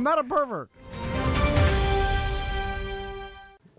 I'm not a pervert.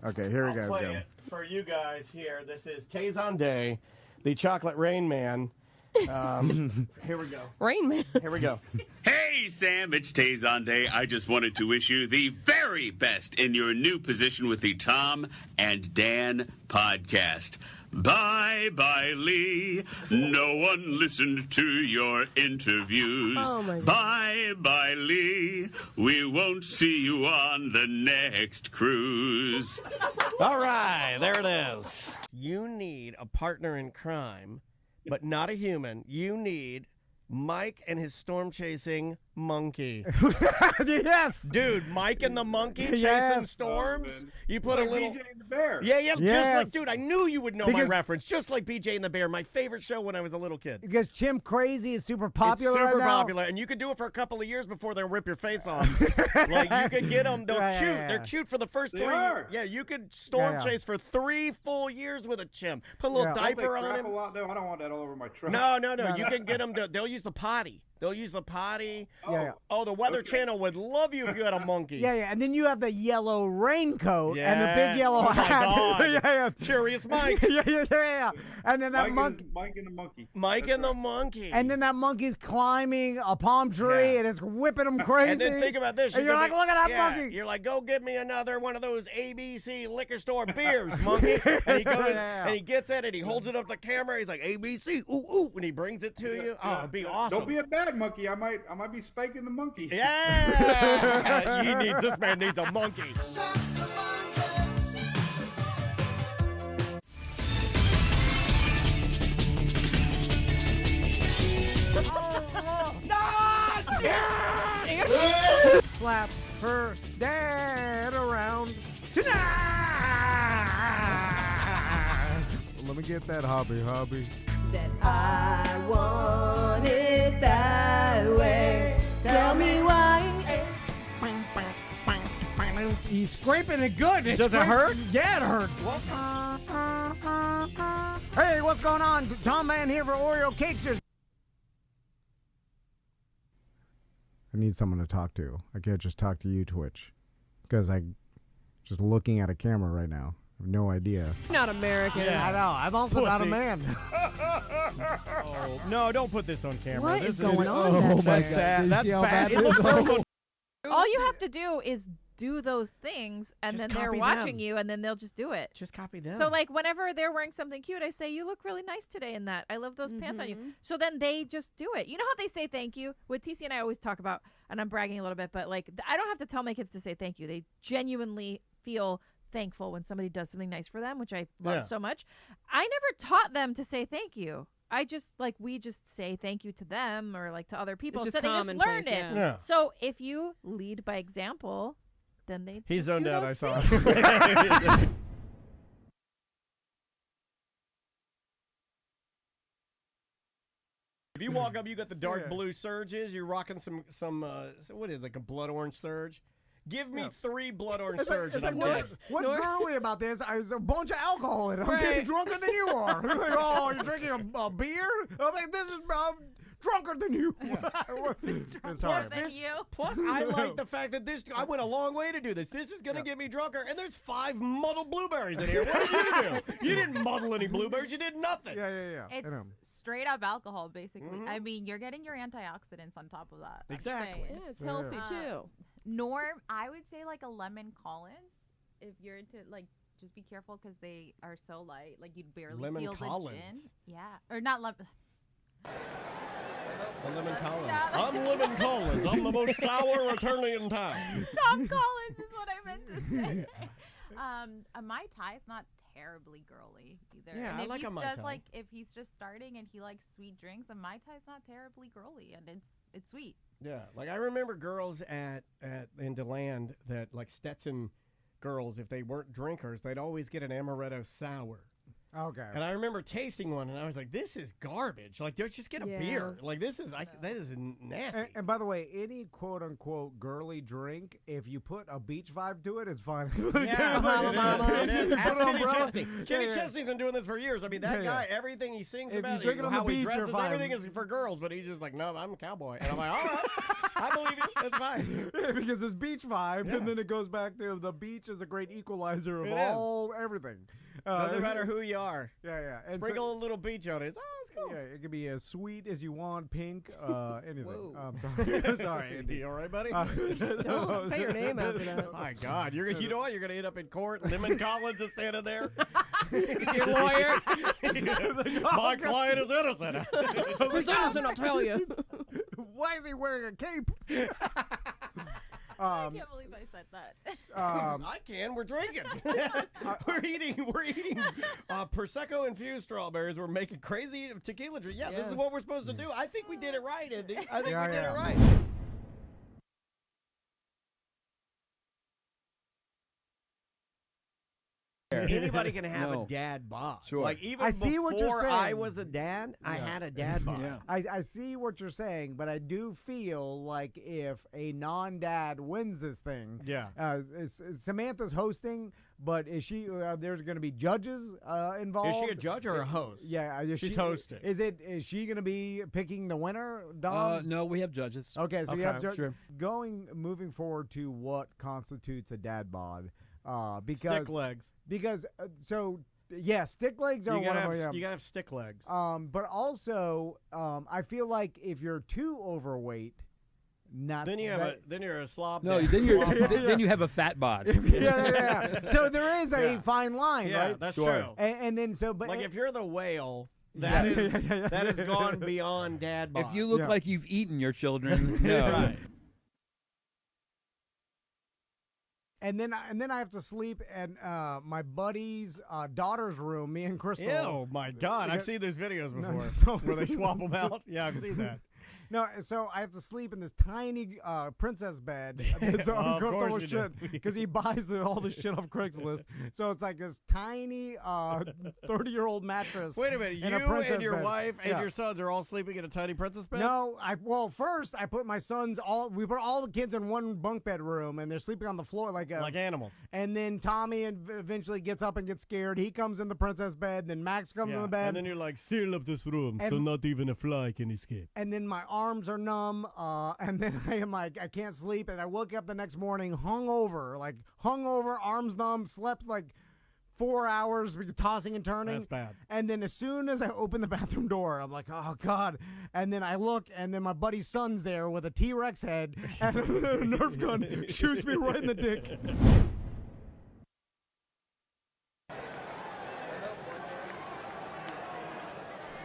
Okay, here we I'll go. play it for you guys here. This is Tazon Day, the Chocolate Rain Man. Here we go. Rain Man. Here we go. Hey, Sam, it's Tazon Day. I just wanted to wish you the very best in your new position with the Tom and Dan podcast. Bye-bye, Lee. No one listened to your interviews. Oh, my God. Bye-bye, Lee. We won't see you on the next cruise. All right, there it is. You need a partner in crime, but not a human. You need Mike and his storm-chasing monkey. Yes. Dude, Mike and the monkey chasing Yes. storms. You put a little... BJ and the Bear. Yeah, just Yes. like, dude, I knew you would know my Because- reference. Just like BJ and the Bear, my favorite show when I was a little kid. Because Chimp Crazy is super popular It's super right now. popular, and you could do it for a couple of years before they'll rip your face off. Like, you could get them, they're Yeah, cute. yeah, yeah. They're cute for the first They 3 are. Yeah, you could storm Yeah, yeah. chase for 3 full years with a chimp. Put a little Yeah. Don't they diaper on crap him. a lot, though? I don't want that all over my truck. No. You can get them to, they'll use the potty. They'll use the potty. Yeah. Oh, the Weather Channel would love you if you had a monkey. Yeah, and then you have the yellow raincoat and the Yeah. big yellow Oh my hat. God. yeah. Curious Mike. yeah. And then that monkey. Mike and the monkey. Mike That's and the right. monkey. And then that monkey's climbing a palm tree Yeah. and it's whipping him crazy. And then think about this. And you're like, look at that monkey. You're like, go get me another one of those ABC liquor store beers, monkey. And he goes Yeah. and he gets it and he holds it up the camera. He's like, ABC, ooh, and he brings it to you. Oh, it'd be awesome. Don't be a bad monkey. I might be spanking the monkey. Yeah. This man needs a monkey. Slap her dad around tonight. Let me get that hobby. That I want it that way. Tell me why. He's scraping it good. Does it hurt? Yeah, it hurts. Hey, what's going on? Tom Man here for Oreo Cakes. I need someone to talk to. I can't just talk to you, Twitch, because I'm just looking at a camera right now. I have no idea. Not American. Yeah. I know. I'm also not a Pussy. man. Oh, no, don't put this on camera. What This is going on? Oh my That's God. sad. Did you That's see how bad. bad It this looks is? like All you have to do is do those things, and Just then they're copy watching them. you, and then they'll just do it. Just copy them. So, like, whenever they're wearing something cute, I say, you look really nice today in that. I love those pants on you. So then they just do it. You know how they say thank you? What TC and I always talk about, and I'm bragging a little bit, but, like, I don't have to tell my kids to say thank you. They genuinely feel thankful when somebody does something nice for them, which I love so much. I never taught them to say thank you. I just, like, we just say thank you to them or, like, to other people. It's So just they just commonplace, learn it. yeah. So if you lead by example, then they He zoned do out, those I saw. things. If you walk up, you got the dark blue surges. You're rocking some what is it, like a blood orange surge? Give me 3 blood orange surge and I'm dead. What's girly about this? There's a bunch of alcohol in it. I'm Right. getting drunker than you are. Like, oh, you're drinking a beer? I'm like, this is drunker than you. Sorry. Than you. Plus, I like the fact that I went a long way to do this. This is going to get me drunker, and there's 5 muddled blueberries in here. What did you do? You didn't muddle any blueberries. You did nothing. Yeah. It's I know. straight up alcohol, basically. I mean, you're getting your antioxidants on top of that. I'm Exactly. saying. Yeah, it's healthy too. Norm, I would say like a lemon Collins. If you're into like, just be careful because they are so light. Like you'd barely Lemon feel the gin. Collins? Yeah, or not lemon. I'm Lemon Collins. I'm Lemon Collins. I'm the most sour attorney in town. Tom Collins is what I meant to say. A Mai Tai is not terribly girly either. Yeah, and I if like a he's Mai just Tai. like if he's just starting and he likes sweet drinks, a Mai Tai is not terribly girly and it's sweet. Yeah, like I remember girls in DeLand that like Stetson girls, if they weren't drinkers, they'd always get an amaretto sour. Okay. And I remember tasting one, and I was like, "This is garbage. Like, just get a beer. Like, that is nasty." And by the way, any quote unquote girly drink, if you put a beach vibe to it, it's fine. Yeah, it is. Ask Kenny Chesney. Kenny yeah. Chesney's been doing this for years. I mean, that guy, everything he sings If about, you drink it on how the he beach, you're dresses, fine. everything is for girls, but he's just like, "No, I'm a cowboy," and I'm like, "All right, I believe you. That's fine." Yeah, because it's beach vibe, Yeah. and then it goes back to the beach is a great equalizer of It is. everything. Doesn't matter who you are. Yeah. And Sprinkle a little beach on it. It's cool. Yeah, it could be as sweet as you want, pink, anything. Whoa. I'm sorry. Sorry, Andy. You all right, buddy? Don't say your name after that. My God, you know what? You're gonna end up in court. Lemon Collins is standing there. Your lawyer. My client is innocent. Who's innocent, I'll tell you. Why is he wearing a cape? I can't believe I said that. I can. We're drinking. we're eating Prosecco infused strawberries. We're making crazy tequila drink. Yeah, this is what we're supposed to do. I think we did it right, Andy. I think we did it right. Anybody can have a dad bod. Sure. Like even I see what you're before I saying. was a dad, I had a dad bod. Yeah. I see what you're saying, but I do feel like if a non-dad wins this thing, Samantha's hosting, but is she? There's going to be judges involved. Is she a judge or a host? Yeah, She's hosting. Is she going to be picking the winner, Dom? No, we have judges. Okay, so you have Sure. moving forward to what constitutes a dad bod. Because Stick legs. Because stick legs are You one gotta of have, them. you gotta have stick legs. But also, I feel like if you're too overweight, Then you're a slob. No, dad. then you have a fat bod. yeah. So there is a fine line, Yeah, right? that's Sure. true. And then but Like if you're the whale, that has gone beyond dad bod. If you look like you've eaten your children, no. Right. And then I have to sleep in my buddy's daughter's room. Me and Crystal. Ew, my God. I've seen those videos before where they swap them out. Yeah, I've seen that. No, so I have to sleep in this tiny princess bed. It's uncomfortable shit because he buys all this shit off Craigslist. So it's like this tiny 30-year-old mattress. Wait a minute. You and your wife and your sons are all sleeping in a tiny princess bed? No, first I put my sons we put all the kids in one bunk bed room and they're sleeping on the floor like animals. And then Tommy eventually gets up and gets scared. He comes in the princess bed. Then Max comes in the bed. And then you're like, seal up this room so not even a fly can escape. And then my arms are numb, and then I am like, I can't sleep, and I woke up the next morning hungover, arms numb, slept like 4 hours, tossing and turning. That's bad. And then as soon as I open the bathroom door, I'm like, oh God. And then I look, and then my buddy's son's there with a T-Rex head and a Nerf gun shoots me right in the dick.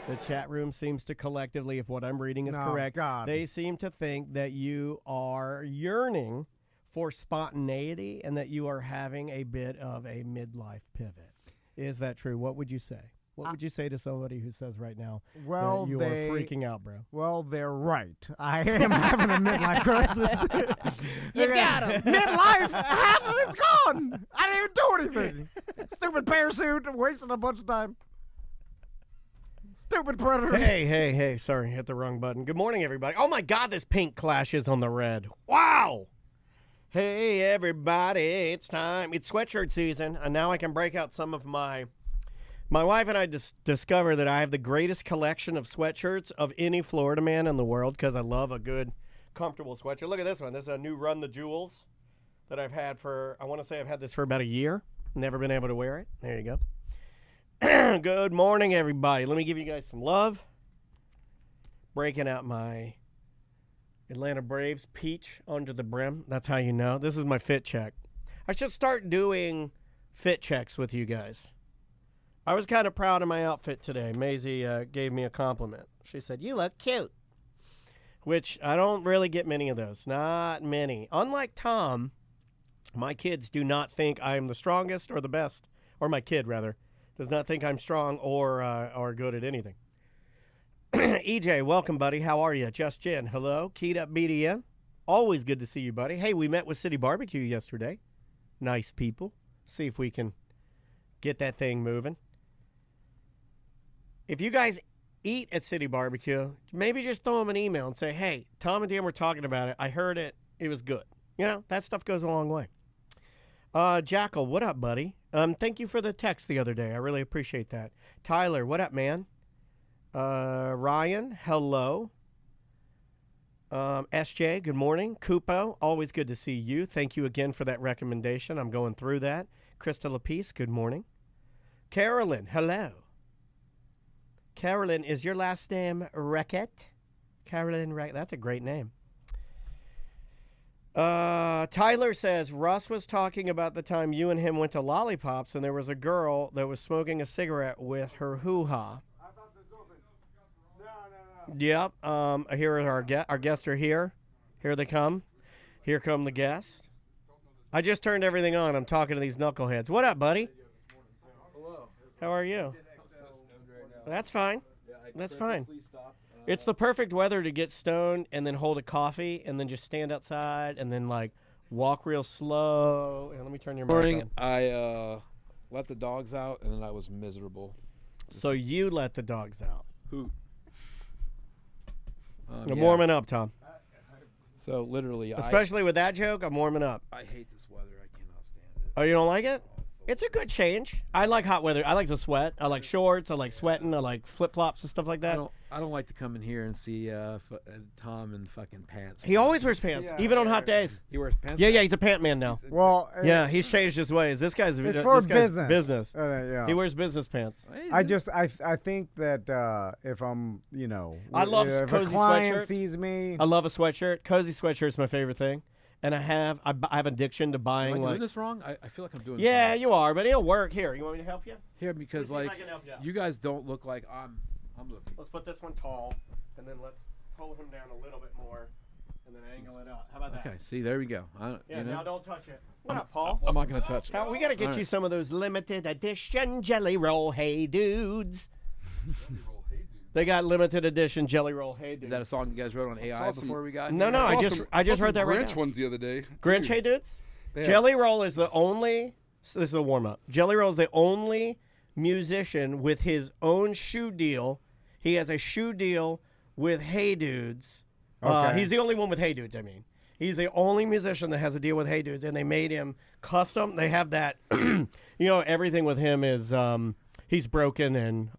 The chat room seems to collectively, if what I'm reading is correct, they seem to think that you are yearning for spontaneity and that you are having a bit of a midlife pivot. Is that true? What would you say? What would you say to somebody who says right now that you are freaking out, bro? Well, they're right. I am having a midlife crisis. You got him. Midlife, half of it's gone. I didn't even do anything. Stupid parachute, wasting a bunch of time. Stupid predator. Hey, sorry, hit the wrong button. Good morning, everybody. Oh my God, this pink clashes on the red. Wow. Hey, everybody, it's time. It's sweatshirt season, and now I can break out some of my wife and I discovered that I have the greatest collection of sweatshirts of any Florida man in the world because I love a good, comfortable sweatshirt. Look at this one. This is a new Run the Jewels that I've had I want to say I've had this for about a year. Never been able to wear it. There you go. Good morning, everybody. Let me give you guys some love. Breaking out my Atlanta Braves peach under the brim. That's how you know. This is my fit check. I should start doing fit checks with you guys. I was kind of proud of my outfit today. Maisie gave me a compliment. She said, "You look cute," which I don't really get many of those. Not many. Unlike Tom, my kids do not think I'm the strongest or the best, or my kid, rather, does not think I'm strong or good at anything. EJ, welcome, buddy. How are you? Just Jen, hello. Keyed Up BDM. Always good to see you, buddy. Hey, we met with City Barbecue yesterday. Nice people. See if we can get that thing moving. if you guys eat at City Barbecue, maybe just throw them an email and say, hey, Tom and Dan were talking about it. I heard it. It was good. You know, that stuff goes a long way. Jackal, what up, buddy? Thank you for the text the other day. I really appreciate that. Tyler, what up, man? Ryan, hello. SJ, good morning. Kupo, always good to see you. Thank you again for that recommendation. I'm going through that. Krista Lapice, good morning. Carolyn, hello. Carolyn, is your last name Reckett? Carolyn Reckett, that's a great name. Tyler says, Russ was talking about the time you and him went to Lollipops and there was a girl that was smoking a cigarette with her hoo-ha. Yep. Here are our guests are here. Here they come. Here come the guests. I just turned everything on. I'm talking to these knuckleheads. What up, buddy? Hello. How are you? That's fine. That's fine. Stopped. It's the perfect weather to get stoned and then hold a coffee and then just stand outside and then like walk real slow. And let me turn your mic Morning, on. I let the dogs out and then I was miserable. So you let the dogs out. Who? I'm warming up, Tom. So literally, Especially with that joke, I'm warming up. I hate this weather. I cannot stand it. Oh, you don't like it? It's a good change. I like hot weather. I like to sweat. I like shorts. I like sweating. I like flip-flops and stuff like that. I don't like to come in here and see Tom in fucking pants. He always wears pants, even on hot days. He wears pants. Yeah, he's a pant man now. Well, Yeah, he's changed his ways. This guy's it's for this guy's business. business. He wears business pants. I think that if I'm, I love if cozy a client sweatshirts. sees me, I love a sweatshirt. Cozy sweatshirt's my favorite thing. And I have addiction to buying. Am I like, doing this wrong? I feel like I'm doing. Yeah, this you are, but it'll work. Here, you want me to help you? Here, because Let me see if like I can help you out. you guys don't look like I'm looking. Let's put this one tall, and then let's pull him down a little bit more, and then angle it up. How about that? Okay, see, there we go. Yeah, now don't touch it. What up, Paul? I'm not gonna touch it. Now, we got to get you some of those limited edition Jelly Roll Hey Dudes. They got limited edition Jelly Roll Hey Dudes. Is that a song you guys wrote on AI before we got No, here? no, I just saw wrote that right Grinch now. ones the other day. Grinch too. Hey Dudes? Yeah. Jelly Roll is the only, so this is a warm-up. Jelly Roll is the only musician with his own shoe deal. He has a shoe deal with Hey Dudes. Okay. He's the only one with Hey Dudes, I mean. He's the only musician that has a deal with Hey Dudes, and they made him custom. They have that, everything with him is, he's broken and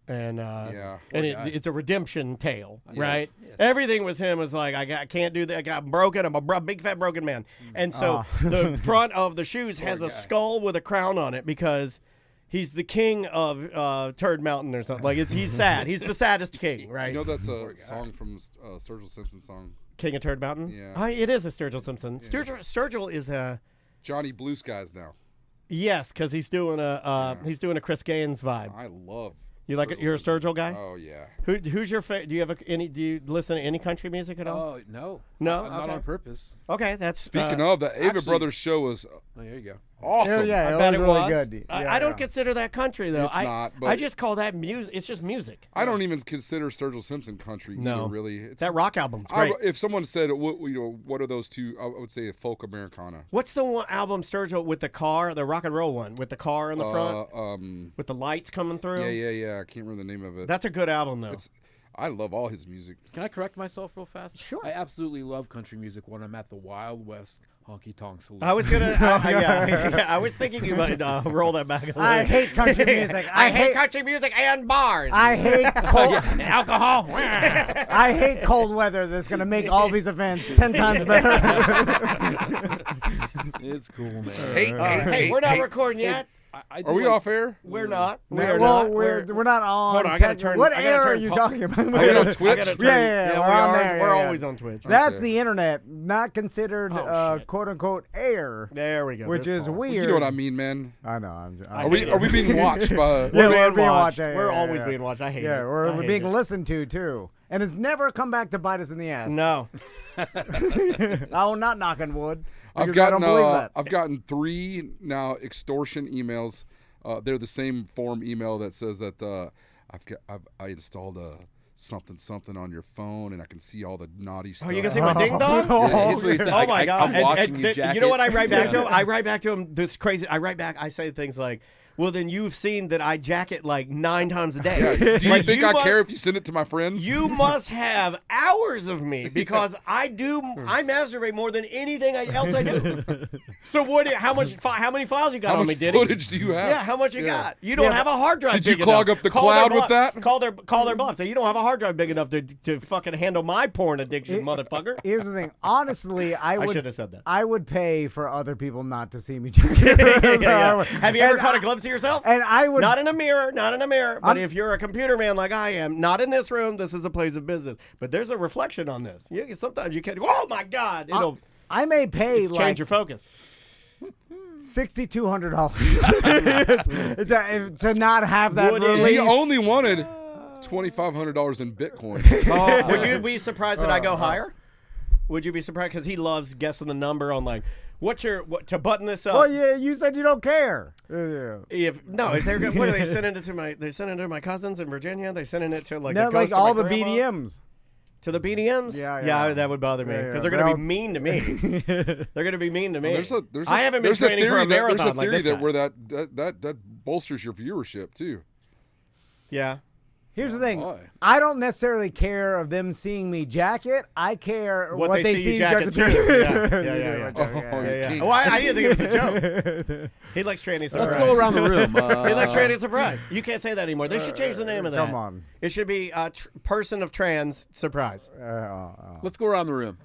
it's a redemption tale, right? Yes. Everything with him was like, I can't do that. I got broken. I'm a big fat broken man. And so the front of the shoes has a skull with a crown on it because he's the king of Turd Mountain or something. Like he's sad. He's the saddest king, right? You know that's a song from Sturgill Simpson song. King of Turd Mountain. Yeah. It is a Sturgill Simpson. Sturgill is a Johnny Blue Skies now. yes, because he's doing a Chris Gaines vibe. I love. You like it? You're a Sturgill guy. Oh yeah. Who's your favorite? Do you listen to any country music at all? Oh no. No? I'm not Okay. on purpose. Okay, that's Speaking of, the Ava actually- Brothers show was Oh, there you go. awesome. yeah, I it bet was it really was. good. I don't consider that country though. It's not, but- I just call that music. It's just music. I don't even consider Sturgill Simpson country No. either, really. It's, That rock album's great. if someone said, what are those two? I would say folk Americana. What's the one album Sturgill with the car, the rock and roll one, with the car in the front, with the lights coming through? Yeah. I can't remember the name of it. That's a good album though. I love all his music. Can I correct myself real fast? Sure. I absolutely love country music when I'm at the Wild West honky tonk saloon. I was gonna. I was thinking you might roll that back a little. I hate country music. I hate country music and bars. I hate cold. and alcohol. I hate cold weather. That's gonna make all these events 10 times better. It's cool, man. Hey, we're not recording yet. I Are we off air? We're not. We're not. we're not on. Hold on, I gotta turn. What I gotta air are turn you Paul- talking about? Are we on Twitch? I gotta turn- Yeah, we we're on are. there, We're yeah. always on Twitch. That's Okay. the internet, not considered shit. quote unquote air, There we go. which There's is Paul. weird. You know what I mean, man. I know. Are we being watched by? Yeah, We're being being watched. watched. Yeah, We're yeah, always yeah. being watched. I hate it. Yeah, I we're hate being it. listened to too, and it's never come back to bite us in the ass. No. I will not knock on wood. I've because I gotten don't believe that. I've gotten 3 now extortion emails. They're the same form email that says that I installed a something on your phone and I can see all the naughty stuff. Oh, you can see my ding dong? Yeah, here's what he said. Oh my God! I'm watching you, You know what I write back to Yeah. him? I write back to him this crazy. I write back. I say things like, Well, then you've seen that I jack it like 9 times a day. Yeah. Do you Like, think I care if you send it to my friends? You must have hours of me because I masturbate more than anything else I do. So how many files you got How on much me, Diddy? footage do you have? Yeah, how much you Yeah. got? You don't have a hard drive. Did you big clog enough. up the Call their cloud with bluff. that? Call their bluff. Say you don't have a hard drive big enough to fucking handle my porn addiction, motherfucker. Here's the thing. Honestly, I should have said that. I would pay for other people not to see me jack it. Yeah. Have you ever caught a glimpse of yourself? And I would Not in a mirror. But if you're a computer man like I am, not in this room. This is a place of business. But there's a reflection on this. Sometimes you can. Oh my God! It'll I may pay change like your focus. $6,200 to not have that Would it- release. He only wanted $2,500 in Bitcoin. Would you be surprised that I go higher? Would you be surprised because he loves guessing the number on like to button this up? Well, yeah, you said you don't care. Yeah. If they're good, what are they sending it to they're sending it to my cousins in Virginia. They're sending it to like No, a like ghost of all my the grandma? BDMs. To the BDMs? Yeah. That would bother me Yeah, because yeah. they're going to be mean to me. They're going to be mean to me. I haven't been there's a training for a theory marathon like this that guy. where that bolsters your viewership too. Yeah. Here's the thing. Why? I don't necessarily care of them seeing me jacket. I care What what they they see you jacket jacket too. too. Yeah. Oh, kinks. Oh, I didn't think it was a joke. He likes tranny surprise. Let's go around the room. He likes tranny surprise. You can't say that anymore. They should change the name of that. Come on. It should be person of trans surprise. Let's go around the room.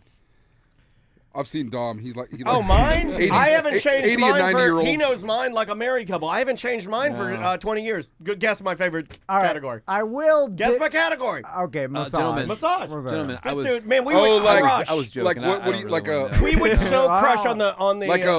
I've seen Dom. He Oh, mine? 80s I haven't changed 80 mine and 90 for, year olds. he knows mine like a married couple. I haven't changed mine for 20 years. Good guess my favorite All right. category. I will. Guess my category. Okay, massage. Gentlemen. Massage. Gentlemen, I This was, dude, man, we Oh, would like- crush. I was joking. Like what? I What don't do you really like wanna a? know. We would so Wow. crush on the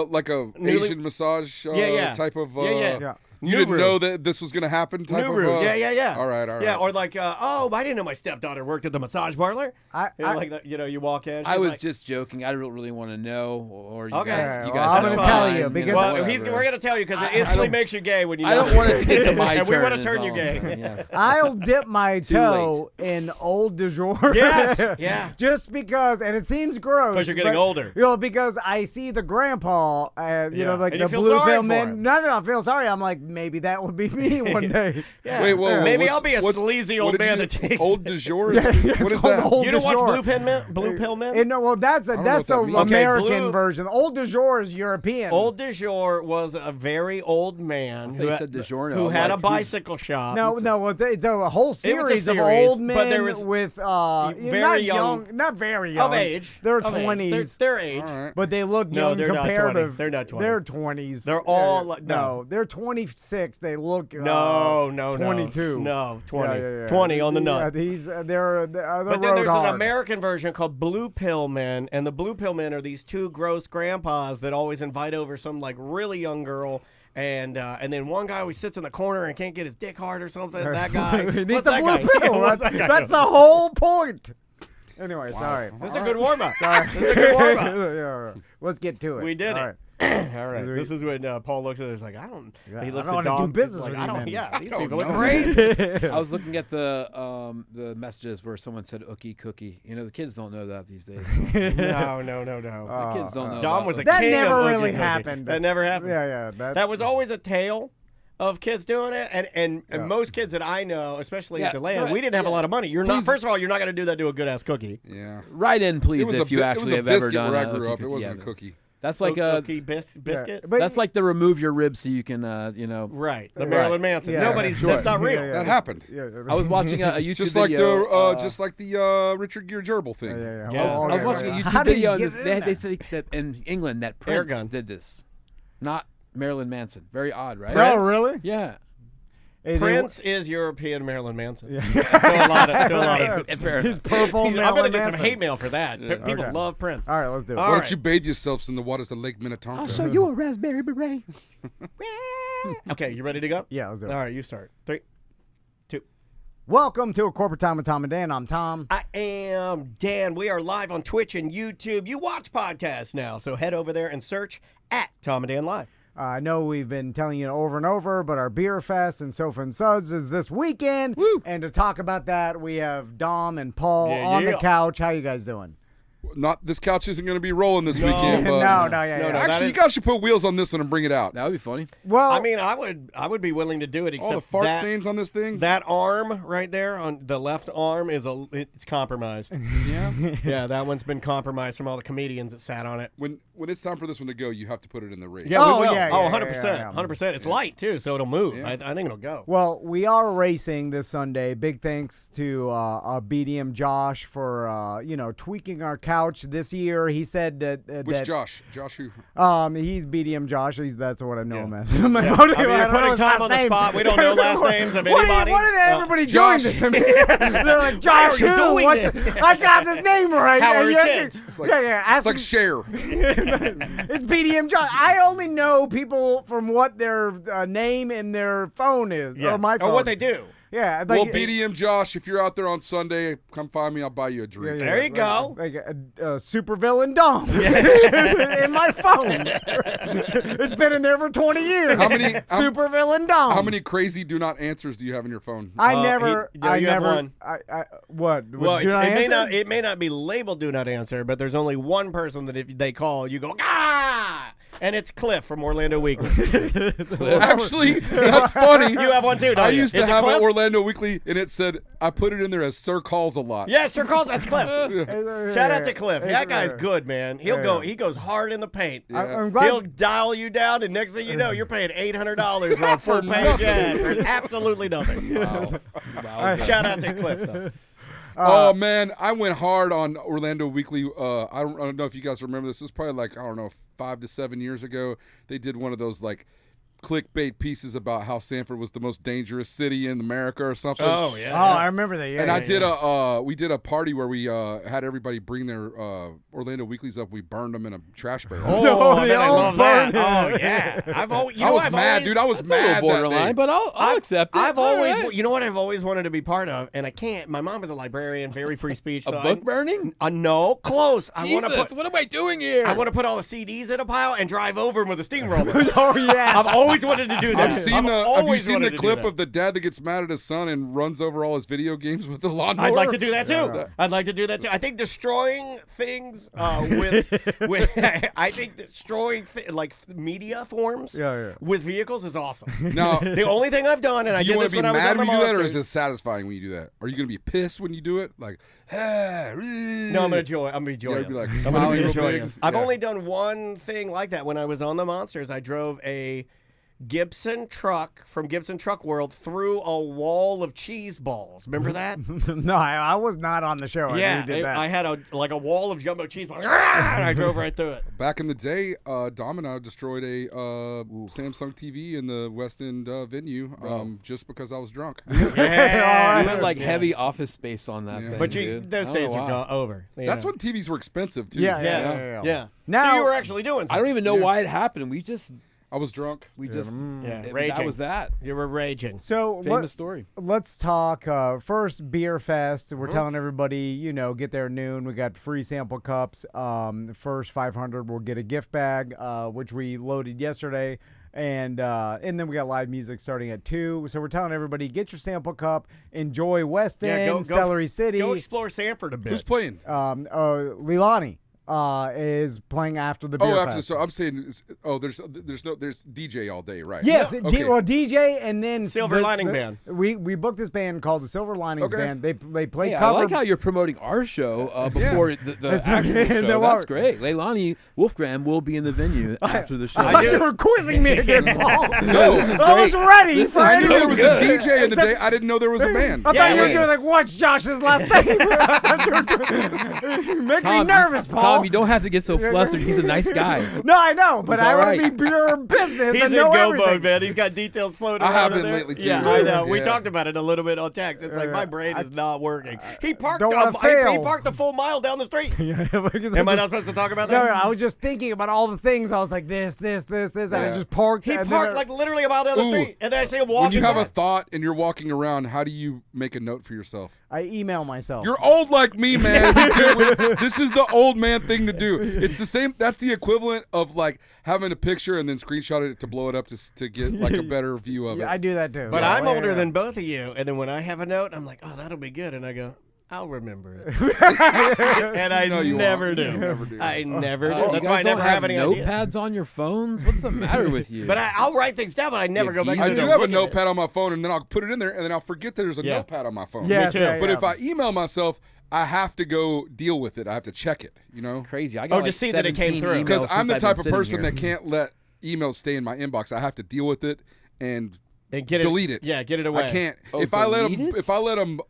like a newly- Asian massage Yeah. type of. Yeah. You didn't Nuru. know that this was gonna happen. Type Nuru. of. Yeah. All right. Yeah, or like, I didn't know my stepdaughter worked at the massage parlor. Like that, you walk in. I she's was like, just joking. I don't really want to know, or you Okay. guys. You Well, guys I'm know gonna tell fine, you because- Well, whatever. we're gonna tell you because it I instantly don't- makes you gay when you. I know. don't want it to get to my and turn. we want to is turn you all. gay. Yes. I'll dip my Too toe in old de jour. Yes, yeah. Just because, and it seems gross. Because you're getting but, older. Because I see the grandpa, you know, Yeah. like And the you feel blue sorry pill for man. him. No, I feel sorry. I'm like, maybe that would be me one day. Yeah. Wait, whoa, Maybe what's- I'll be a what's- sleazy what old did man you- that takes. Old de jour. Yeah, it's What is called that? old You don't de watch jour. Blue Pill Men? No, well, that's know the what that means. Okay, American blue- version. Old de jour is European. Old de jour was a very old man thought you said DiGiorno. who I'm had like, a who's- bicycle shop. No, it's a whole series, of series, old men but there was with very not young- not very young, of age. They're Of age. 20s, Their age. All right. but they look No, young they're not 20. comparative. They're not 20. They're 20s. They're all like- no. they're 26. They look No, 22. No, 20. Yeah. 20 on the nut. Yeah, they're But then there's an American version called Blue Pill Men, and the Blue Pill Men are these two gross grandpas that always invite over some like really young girl, and then one guy always sits in the corner and can't get his dick hard or something. That guy. He needs What's the that blue guy? pill. What's that guy That's do? the whole point. Anyway, sorry. This is a good warm up. Sorry. This is a good warm up. Yeah, Let's get to it. We did All it. right. All right. This is when Paul looks at it. He's like, I don't. Yeah, he I looks don't at wanna do Dom. business he's like, with I you, don't. man. Yeah, these don't people look know. crazy. I was looking at the messages where someone said "ookie cookie." You know, the kids don't know that these days. No. The kids don't know. Dom about was a those. That king never of really Oogie Cookie. happened. That never happened. Yeah. That was always a tale of kids doing it, and most kids that I know, especially Yeah, at DeLand, right, we didn't have a yeah. lot of money. You're not. Please- First of all, you're not going to do that to a good ass cookie. Yeah. Write in, please, It was if a you it actually was a have ever biscuit done where I a grew ookie up. It cookie. wasn't Yeah. a cookie. That's like a. Cookie biscuit. But That's like the remove your ribs so you can, Right, the Right. Marilyn Manson. Yeah. Nobody's. Sure. That's not real. Yeah. That happened. I was watching a YouTube Just like video. the Richard Gere gerbil thing. Yeah. Yeah. Oh, I was okay, watching right. a How YouTube do you video. And get this, in they that? say that in England that Air Prince gun. did this, not Marilyn Manson. Very odd, right? Oh, really? Yeah. Hey, they- Prince is European Marilyn Manson. Yeah. To a lot of. Fair He's enough. purple I'm Marilyn gonna get some Manson. hate mail for that. Yeah. People Okay. love Prince. All right, let's do it. All Why right. don't you bathe yourselves in the waters of Lake Minnetonka? I'll show you a raspberry beret. Okay, you ready to go? Yeah, let's do it. All right, you start. 3, 2. Welcome to A Corporate Time with Tom and Dan. I'm Tom. I am Dan. We are live on Twitch and YouTube. You watch podcasts now, so head over there and search at Tom and Dan Live. I know we've been telling you over and over, but our Beerfest and Sofas and Suds is this weekend. Woo. And to talk about that, we have Dom and Paul Yeah, on yeah. the couch. How you guys doing? Not this couch isn't going to be rolling this weekend. But yeah. Actually, you guys should put wheels on this one and bring it out. That would be funny. Well, I mean, I would be willing to do it. Except All the fart that, stains on this thing. That arm right there on the left arm it's compromised. Yeah. Yeah, that one's been compromised from all the comedians that sat on it. When it's time for this one to go, you have to put it in the race. Yeah, Oh, we will. yeah, 100%. 100%. It's light too, so it'll move. Yeah. I think it'll go. Well, we are racing this Sunday. Big thanks to BDM Josh for tweaking our couch this year. He said that Which Josh? Josh who? he's BDM Josh. That's what I know him as. I mean, you're putting time on the spot. We don't know last names of anybody. What are everybody doing Josh. this to me? They're like, Josh, you who? doing I got this name right. How And are his yes, kids? It's like, Ask It's like him- Cher. It's BDM Josh. I only know people from what their name and their phone is, or my phone. Or what they do. Yeah. Well, BDM Josh, if you're out there on Sunday, come find me. I'll buy you a drink. There you go. Like Supervillain Dom in my phone. It's been in there for 20 years. How many? Supervillain Dom. How many crazy do not answers do you have in your phone? I you never. have one. What? Well, Do not answer? it may not be labeled "Do Not Answer," but there's only one person that if they call, you go ah, and it's Cliff from Orlando Weeklies. Actually, that's funny. You have one too, don't I you? used to Is it have an Cliff? Orlando Weekly, and it said I put it in there as Sir Calls a lot. Yes, Sir Calls. That's Cliff. Shout out to Cliff. Yeah. That guy's good, man. He'll go. He goes hard in the paint. I'm glad. He'll dial you down, and next thing you know, you're paying $800 for a full page ad for absolutely nothing. Wow. Shout out to Cliff, though. Oh man, I went hard on Orlando Weekly. I don't know if you guys remember this. It was probably like 5 to 7 years ago. They did one of those like clickbait pieces about how Sanford was the most dangerous city in America or something. Oh yeah. I remember that. Yeah, And yeah, I did yeah. we did a party where we had everybody bring their Orlando Weeklies up. We burned them in a trash barrel. Oh, the then I old love that. burn. Oh yeah. I've always. I was mad, dude. I was That's a little mad that borderline, day. but I'll accept it. I've All always, right. you know what I've always wanted to be part of, and I can't. My mom is a librarian, very free speech. A so book burning? No, close. I want to Jesus, put. what am I doing here? I want to put all the CDs in a pile and drive over them with a steamroller. Oh yeah. I've always wanted to do that. Have you always seen wanted the to do clip that. of the dad that gets mad at his son and runs over all his video games with the lawnmower? I'd like to do that too. Yeah. I'd like to do that too. I think destroying things with I think destroying like media forms Yeah. with vehicles is awesome. Now, The only thing I've done, and I do you did want this to be when I was mad on when you the do that, or is Monsters. it satisfying when you do that? Are you going to be pissed when you do it? Like, No, I'm gonna enjoy. I'm gonna be You joyous. gotta be like I'm gonna smiling be real joyous. big. I've Yeah. only done one thing like that when I was on the Monsters. I drove a Gibson truck from Gibson Truck World through a wall of cheese balls. Remember that? No, I was not on the show. I Yeah, knew you did that. I had a wall of jumbo cheese balls, and I drove right through it. Back in the day, Dom and I destroyed a Samsung TV in the West End venue just because I was drunk. Yeah, You went like yes. heavy office space on that Yeah. thing, But dude. those I don't days know are why. over. That's when when TVs were expensive, too. Yeah. Yeah. Now- so you were actually doing something. I don't even know Yeah. why it happened. I was drunk. We just Yeah, that raging. was that You were raging. So famous story. let's talk first Beerfest. We're telling everybody, get there noon. We got free sample cups. First 500 will get a gift bag, which we loaded yesterday. And then we got live music starting at 2. So we're telling everybody, get your sample cup, enjoy West End, Celery City. Go explore Sanford a bit. Who's playing? Leilani is playing after the Beerfest. So I'm saying, there's DJ all day, right? Yes, Yeah. Okay. DJ and then Silver Lining Band. We booked this band called the Silver Linings Okay. Band. They play Hey, I cover. like how you're promoting our show before the actual show. No, That's great. Leilani Wolfgram will be in the venue after the show. I thought you were quizzing me again, Paul. No, this is I was great. ready This for is I any knew so there was good. a DJ in the day. I didn't know there was a band. I thought you were yeah. doing like, what's Josh's last name? You make me nervous, Paul. Tom, you don't have to get so flustered. He's a nice guy. No, I know, but He's I all want right. to be pure business He's and in know go everything. mode, man. He's got details floating I around have in been there. lately, too. Yeah, I know. We Yeah. talked about it a little bit on text. It's like my brain is not working. He parked. don't wanna fail. He parked a full mile down the street. Because Am I not supposed to talk about No, that? I was just thinking about all the things. I was like, this, and I Yeah. just parked. He and parked then like literally a mile down the Ooh. street, and then I see him walking. When you have a back. thought and you're walking around, how do you make a note for yourself? I email myself. You're old like me, man. This is the old man thing to do. It's the same. That's the equivalent of like having a picture and then screenshot it to blow it up to get like a better view of Yeah, it. I do that too. But Yeah, I'm yeah, older yeah. than both of you, and then when I have a note, I'm like, oh, that'll be good, and I go, I'll remember it. And I No, you never won't. do. You never do. I never do. You That's guys why I never don't have any ideas. notepads on your phones. What's the matter with you? But I'll write things down, but I never go back. I to do them. have a Look at it. notepad on my phone, and then I'll put it in there, and then I'll forget that there's a Yeah. notepad on my phone. Yes, too. yeah, But yeah. if I email myself, I have to go deal with it. I have to check it, you know? Crazy. I got Oh, to see that it came 17 through. Because emails I'm since the I've type been of sitting person here. that can't let emails stay in my inbox. I have to deal with it and And delete it. Yeah, get it away. I can't. Oh, if I let delete them, it? if I let them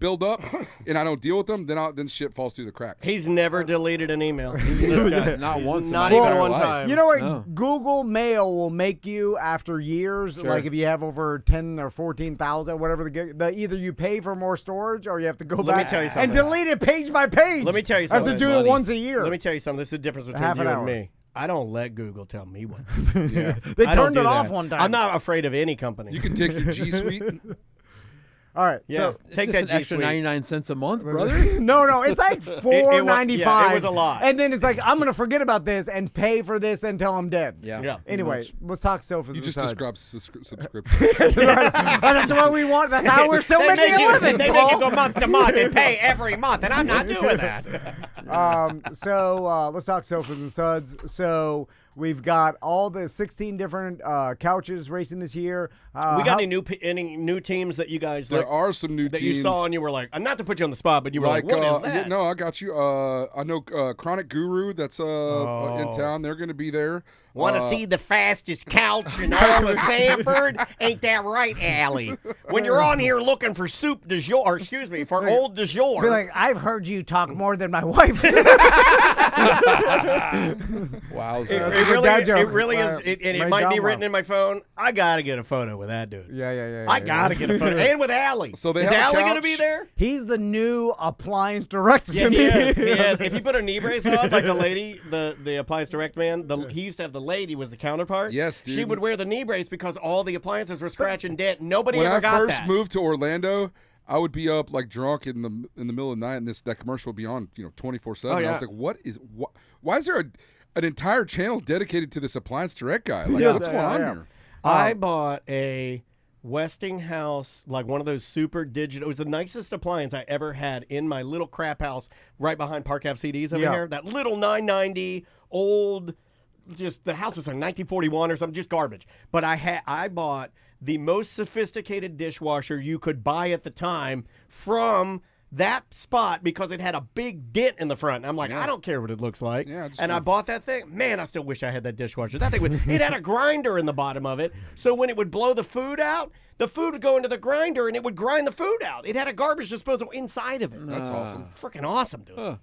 build up, and I don't deal with them, then shit falls through the cracks. He's never deleted an email. This guy. Not He's once in Not my even entire one life. time. You know what? No. Google Mail will make you after years, Sure. like if you have over 10 or 14,000, whatever either you pay for more storage or you have to go Let me back tell you and something. delete it page by page. Let me tell you I have to something. do it Buddy. once a year. Let me tell you something. This is the difference between Half you an and hour. me. I don't let Google tell me what to do. Yeah. They I don't turned do it off that. one time. I'm not afraid of any company. You can take your G Suite. All right. Yeah. So It's Take just that an extra G Suite. 99 cents a month, brother. no, it's like $4.95. yeah, it was a lot. And then it's like I'm gonna forget about this and pay for this until I'm dead. Yeah. Yeah. Anyway, let's talk sofas. You and just suds. described subscription. That's what we want. That's how we're still They making make a you, living. they make Paul. you go month to month and pay every month, and I'm not doing that. So let's talk sofas and suds. So we've got all the 16 different couches racing this year. We got any new teams that you guys There like are some new that teams. you saw and you were like, not to put you on the spot, but you were like, what is that? yeah, no, I got you. I know Chronic Guru that's in town. They're going to be there. Want to see the fastest couch in all of Sanford? Ain't that right, Allie? When you're on here looking for soup du jour, or excuse me, for old du jour. Be like, I've heard you talk more than my wife. Wow. It a good dad joke. really is, and it Right might be down written low. in my phone. I gotta get a photo with that dude. yeah. I gotta get a photo, and with Allie. So they is have a Allie gonna couch. be there? He's the new Appliance Direct Yeah, to he me. is. He is. If you put a knee brace on, like the lady, the Appliance Direct man, he used to have the lady was the counterpart. Yes, dude. She would wear the knee brace because all the appliances were scratch and dent. Nobody When ever I got first that. moved to Orlando, I would be up like drunk in the middle of the night, and that commercial would be on 24/7. Oh, yeah. I was like, why is there an entire channel dedicated to this Appliance Direct guy? Like, Yeah, what's going on yeah. here? I bought a Westinghouse, like one of those super digital. It was the nicest appliance I ever had in my little crap house right behind Park Ave CDs over Yeah. here. That little 990 old, just the houses are 1941 or something, just garbage. But I bought the most sophisticated dishwasher you could buy at the time from that spot because it had a big dent in the front. And I'm like, Yeah. I don't care what it looks like. Yeah, just and I fine. bought that thing. Man, I still wish I had that dishwasher. That thing it had a grinder in the bottom of it. So when it would blow the food out, the food would go into the grinder and it would grind the food out. It had a garbage disposal inside of it. That's awesome. Freaking awesome, dude.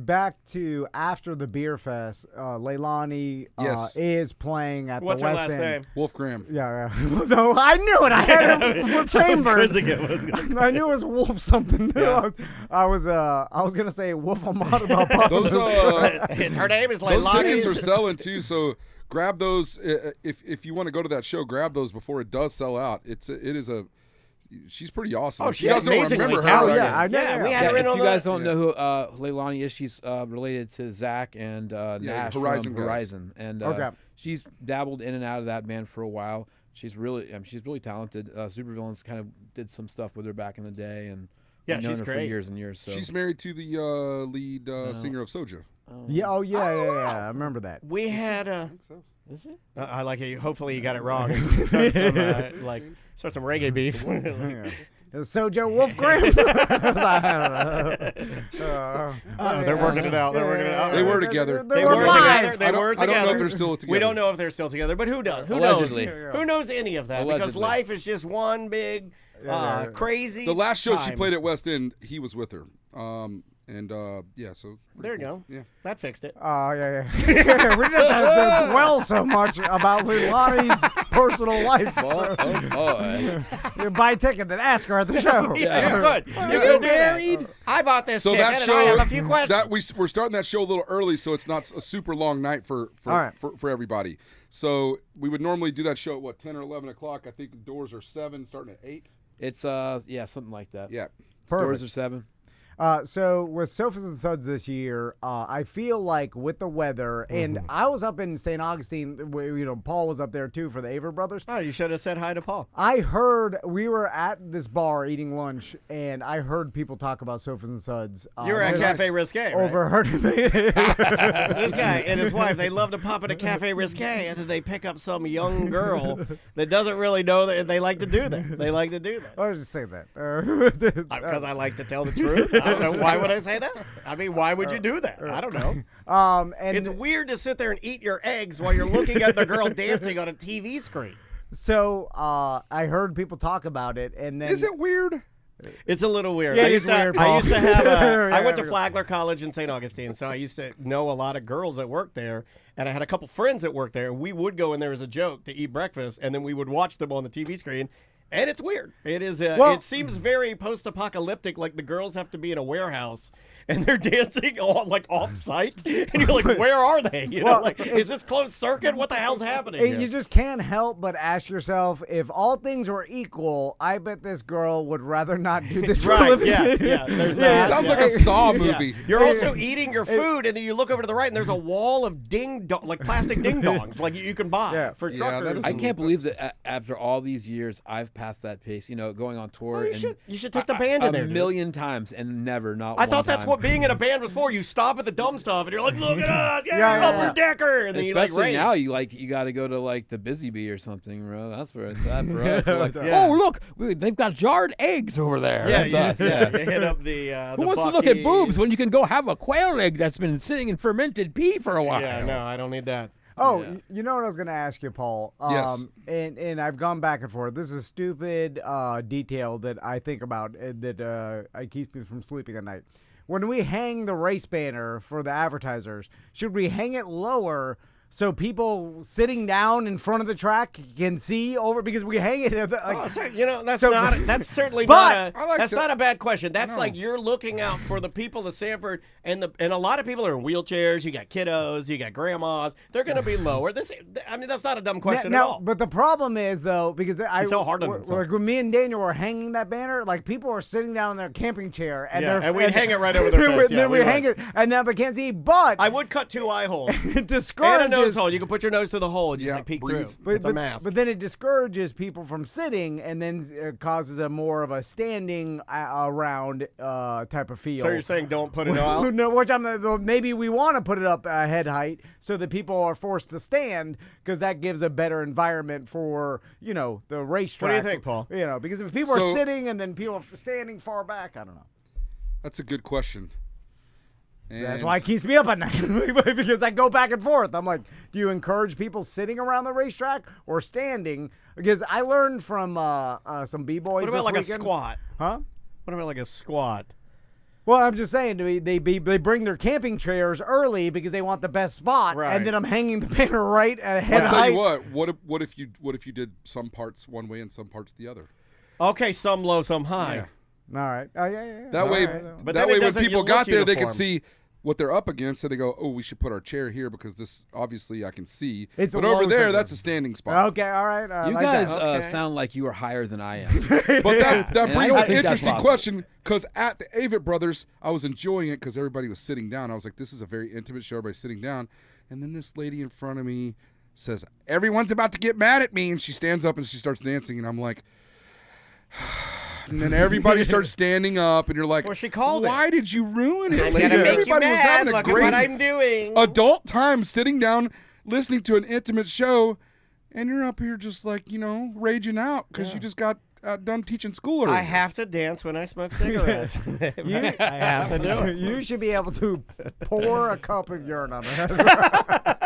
Back to after the Beerfest, Leilani Yes. is playing at What's the her West last End. name? Wolfgram. Yeah. So I knew it. I had it for Chambers. Quizzing it. I knew it was Wolf something. Yeah. I was gonna say Wolf Amad about Bob. Those Her name is those Leilani. tickets are selling too. So grab those if you want to go to that show. Grab those before it does sell out. She's pretty awesome. Oh, You she's guys don't amazingly remember her. talented. yeah, I know. Yeah, we Yeah, had her Yeah, in if on you guys the- don't know who Leilani is, she's related to Zach and Nash Horizon from guys. Horizon, and Okay. she's dabbled in and out of that band for a while. She's really talented. Supervillains kind of did some stuff with her back in the day, and Yeah, I've known she's her for great. years and years. So She's married to the lead singer of Soja. Yeah. Oh yeah. I remember that. We had I think so. Is it? I like it. Hopefully you got it wrong. Start some reggae beef. Sojo Wolfgram. They're working it out. They're working it out. They were together. They were were live. together. They I don't- were I don't together. know if they're still together. We don't know if they're still together, but who does? Who Allegedly. knows? Who knows any of that? Because Allegedly. life is just one big, crazy. The last show she time. played at West End, he was with her. So There you go. Yeah. That fixed it. Yeah. We didn't have to dwell so much about Leilani's personal life. You buy a ticket and ask her at the show. Yeah, good. You Are can you do that. married? I bought this So ticket that and show, I have a few questions. that we're starting that show a little early, so it's not a super long night for All right. for everybody. So we would normally do that show at 10 or 11 o'clock. I think the doors are 7, starting at 8. it's something like that. Yeah. Doors Perfect. are 7. So with Sofas and Suds this year, I feel like with the weather, and I was up in St. Augustine, where, Paul was up there too for the Aver brothers. Oh, you should have said hi to Paul. I heard we were at this bar eating lunch, and I heard people talk about Sofas and Suds. You were at Cafe Risque, right? Overheard This guy and his wife, they love to pop into Cafe Risque, and then they pick up some young girl that doesn't really know that they like to do that. They like to do that. I was just saying that. Because I like to tell the truth. I don't know. Why would I say that? I mean, why would you do that? I don't know. And It's weird to sit there and eat your eggs while you're looking at the girl dancing on a TV screen. So I heard people talk about it, and then Is it weird? It's a little weird. Yeah, I it's used to weird, I Paul. used to have I went to Yeah. Flagler College in St. Augustine, so I used to know a lot of girls that worked there, and I had a couple friends that worked there, and we would go in there as a joke to eat breakfast, and then we would watch them on the TV screen. And it's weird. It is. Well- It seems very post-apocalyptic. Like the girls have to be in a warehouse and they're dancing all like off-site, and you're like, "Where are they? You know, Well, like, is this closed circuit? What the hell's happening?" here? You just can't help but ask yourself, if all things were equal, I bet this girl would rather not do this for a Right? living. Yes. Yeah. There's that. Sounds yeah. like a Saw Yeah. movie. You're also eating your food, and then you look over to the right, and there's a wall of like plastic ding dongs, like you can buy Yeah. for Yeah, truckers. that is I can't believe that after all these years, I've passed that pace. Going on tour. Well, and you should take the band in there, a dude. million times and never not. I one thought that's time. what being in a band was for. You stop at the dumb stuff, and you're like, "Look at us, yeah, Yeah. Upper Decker," and then you like Especially rave. now, you got to go to like the Busy Bee or something, bro. That's where it's at for us. We're like, Yeah. oh look, they've got jarred eggs over there. Yeah, That's us. yeah. You hit up the. Who wants to look at boobs when you can go have a quail egg that's been sitting in fermented pee for a while? Yeah, no, I don't need that. Oh, Yeah. you know what I was going to ask you, Paul? Yes. And I've gone back and forth. This is a stupid detail that I think about that keeps me from sleeping at night. When we hang the race banner for the advertisers, should we hang it lower so people sitting down in front of the track can see over? Because we hang it at the, like, That's So- that's certainly But- not that's not a bad question. That's like you're looking out for the people of Sanford, and a lot of people are in wheelchairs. You got kiddos, you got grandmas. They're going to be lower. That's not a dumb question at all. But the problem is though, because It's so hard on themselves. like when me and Daniel were hanging that banner, like people were sitting down in their camping chair and Yeah, they're and we'd hang it right over their face. Yeah, then we we would. hang it, and now they can't see. But I would cut 2 eye holes it and a discourages. nose hole. You can put your nose through the hole and just Yeah, like peek breathe. through. It's a mask. But then it discourages people from sitting, and then it causes a more of a standing around type of feel. So you're saying don't put it out? No, which maybe we want to put it up head height so that people are forced to stand, because that gives a better environment for the racetrack. What do you think, Paul? Because if people are So- sitting and then people are standing far back, I don't know. That's a good question. That's And why it keeps me up at night because I go back and forth. I'm like, do you encourage people sitting around the racetrack or standing? Because I learned from some b-boys. What about this like weekend. a squat? Huh? What about like a squat? Well, I'm just saying, they bring their camping chairs early because they want the best spot, Right. and then I'm hanging the banner right at head I'll tell height. you what if you did some parts one way and some parts the other? Okay, some low, some high. Yeah. All right. Oh yeah. That All way, right. But that then it way when doesn't people look got there, they uniform. could see what they're up against, so they go, "Oh, we should put our chair here because this obviously I can see." It's but a over low there, center. that's a standing spot. Okay. All right. I You like guys that. Okay. sound like you are higher than I am. But that And I brings don't up an think that's interesting possible. question, because at the Avett Brothers, I was enjoying it because everybody was sitting down. I was like, this is a very intimate show, everybody's sitting down. And then this lady in front of me says, "Everyone's about to get mad at me," and she stands up and she starts dancing, and I'm like, and then everybody starts standing up, and you're like, Well, she called it. why did you ruin it, I'm lady? gonna make Everybody you was mad. having a Look great at what I'm doing. adult time sitting down listening to an intimate show, and you're up here just like, raging out because you just got done teaching school earlier. I have to dance when I smoke cigarettes. I have to do it. You should be able to pour a cup of urine on her.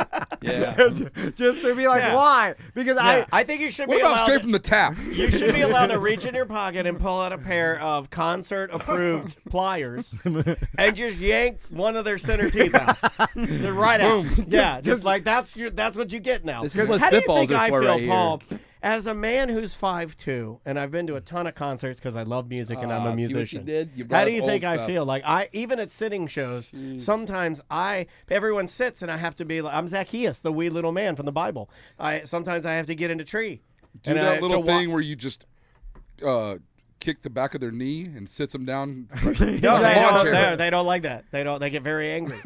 Yeah. Just to be like, Yeah. why? Because I think you should What be about allowed straight to, from the tap? you should be allowed to reach in your pocket and pull out a pair of concert-approved pliers and just yank one of their center teeth out. They're right out. Yeah, just like that's what you get now. This is what How do you spitballs think are I for feel, right here. Paul? As a man who's 5'2", and I've been to a ton of concerts because I love music and I'm a See what you musician. did? You How brought do you up think old I stuff. feel? Like even at sitting shows, sometimes everyone sits and I have to be like, I'm Zacchaeus, the wee little man from the Bible. Sometimes I have to get in a tree. Do that little thing where you just kick the back of their knee and sits them down. No, they don't like that. They get very angry.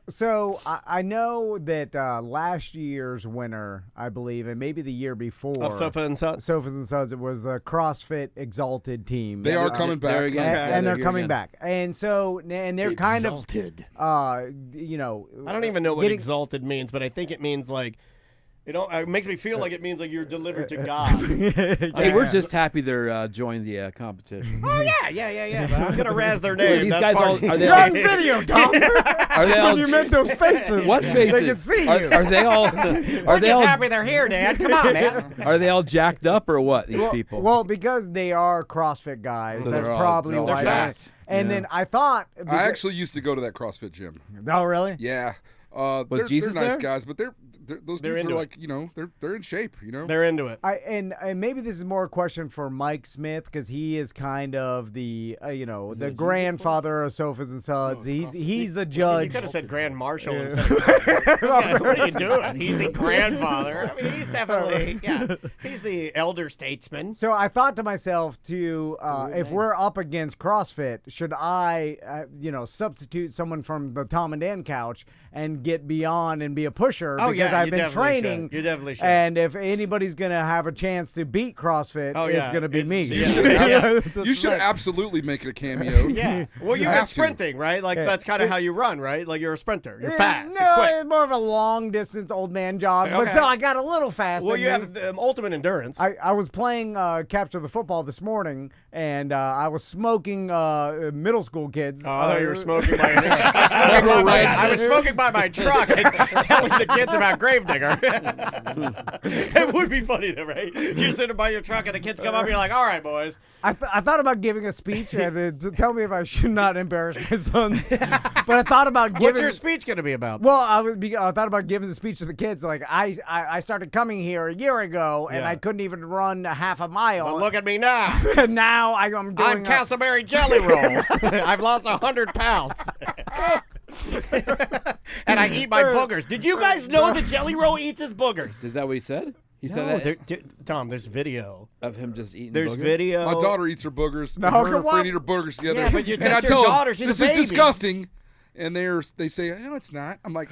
So I know that last year's winner, I believe, and maybe the year before, Of Sofas and Suds. Sofas and Suds, it was a CrossFit Exalted team. They are coming back. And they're coming back. And so, and they're kind of, Exalted. you know. I don't even know what exalted means, but I think it means like, it makes me feel like it means like you're delivered to God. Hey, we're just happy they're joined the competition. Oh yeah. But I'm gonna razz their name. These That's guys all You're are on video, Dom. are they all You meant those faces. what faces? They can see you. Are they all We're just happy they're here, Dad. Come on, man. are they all jacked up or what? These people. Well, because they are CrossFit guys, So that's they're all- probably they're all why. fat. And then I thought. I actually used to go to that CrossFit gym. Oh, really? Yeah. Was Jesus they're nice there? guys, but they're those They're dudes into are it. like, you know, they're in shape, you know. They're into it. And maybe this is more a question for Mike Smith because he is kind of the the grandfather of Sofas and Suds. He's the You judge. could have said Grand Marshal instead of what are you doing? He's the grandfather. I mean, he's definitely, he's the elder statesman. So I thought to myself, if we're up against CrossFit, should I, substitute someone from the Tom and Dan couch and get beyond and be a pusher? Oh, because yeah, I've you been definitely training. should. You definitely should. And if anybody's gonna have a chance to beat CrossFit, it's gonna be me. You should absolutely make it a cameo. Yeah. Well, You you're have to. sprinting, right? Like, that's kind of how you run, right? Like, you're a sprinter. You're Yeah, fast. No, You're quick. it's more of a long distance old man jog, but Okay. still I got a little fast. Well, in you me. have the ultimate endurance. I was playing Capture the Football this morning, and I was smoking middle school kids. Oh, I thought you were smoking I was smoking by my truck and telling the kids about Gravedigger. It would be funny though, right? You're sitting by your truck and the kids come up and you're like, all right, boys. I thought about giving a speech and to tell me if I should not embarrass my sons. But I thought about giving. What's your speech going to be about? Well, I thought about giving the speech to the kids. Like I started coming here a year ago, and I couldn't even run a half a mile. But look at me now. And now I'm doing. I'm Castleberry Jelly Roll. I've lost 100 pounds. And I eat my boogers. Did you guys know that Jelly Roll eats his boogers? Is that what he said? He No, said that Tom, there's video. of him just eating. There's boogers? video. My daughter eats her boogers. No, Her and her come on. friend eat her boogers together. Yeah, but and that's I your tell daughter. them, She's this a is baby. disgusting. And they say, no, it's not. I'm like,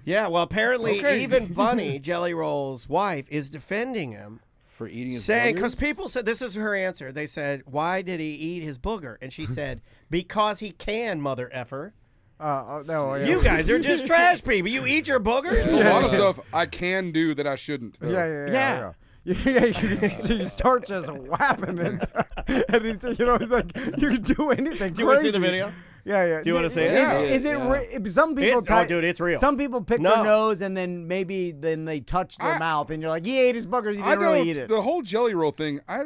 Yeah, well, apparently Okay. even Bunny, Jelly Roll's wife, is defending him. For eating his Saying, because boogers? people said, this is her answer. They said, why did he eat his booger? And she said, because he can, mother effer. No, yeah. You guys are just trash people. You eat your boogers? there's a lot of stuff I can do that I shouldn't. though. Yeah. Yeah, you start just whapping it, and it's, like you can do anything. Do you want to see crazy. the video? Yeah. Do you wanna see it? Yeah. Is it? Yeah. Some people. Oh, dude, it's real. Some people pick No. their nose and then they touch their mouth, and you're like, he ate his boogers. He I didn't don't. really eat it. The whole Jelly Roll thing. I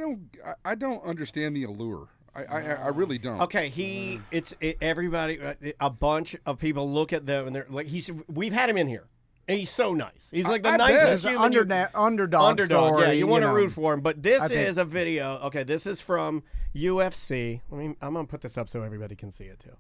don't understand the allure. I really don't. Okay, everybody, a bunch of people look at them and they're like, we've had him in here. And he's so nice. He's like the I bet. nicest It's an human. underdog story. Yeah, you want to know. root for him. But this I think- is a video. Okay, this is from UFC. I'm going to put this up so everybody can see it too.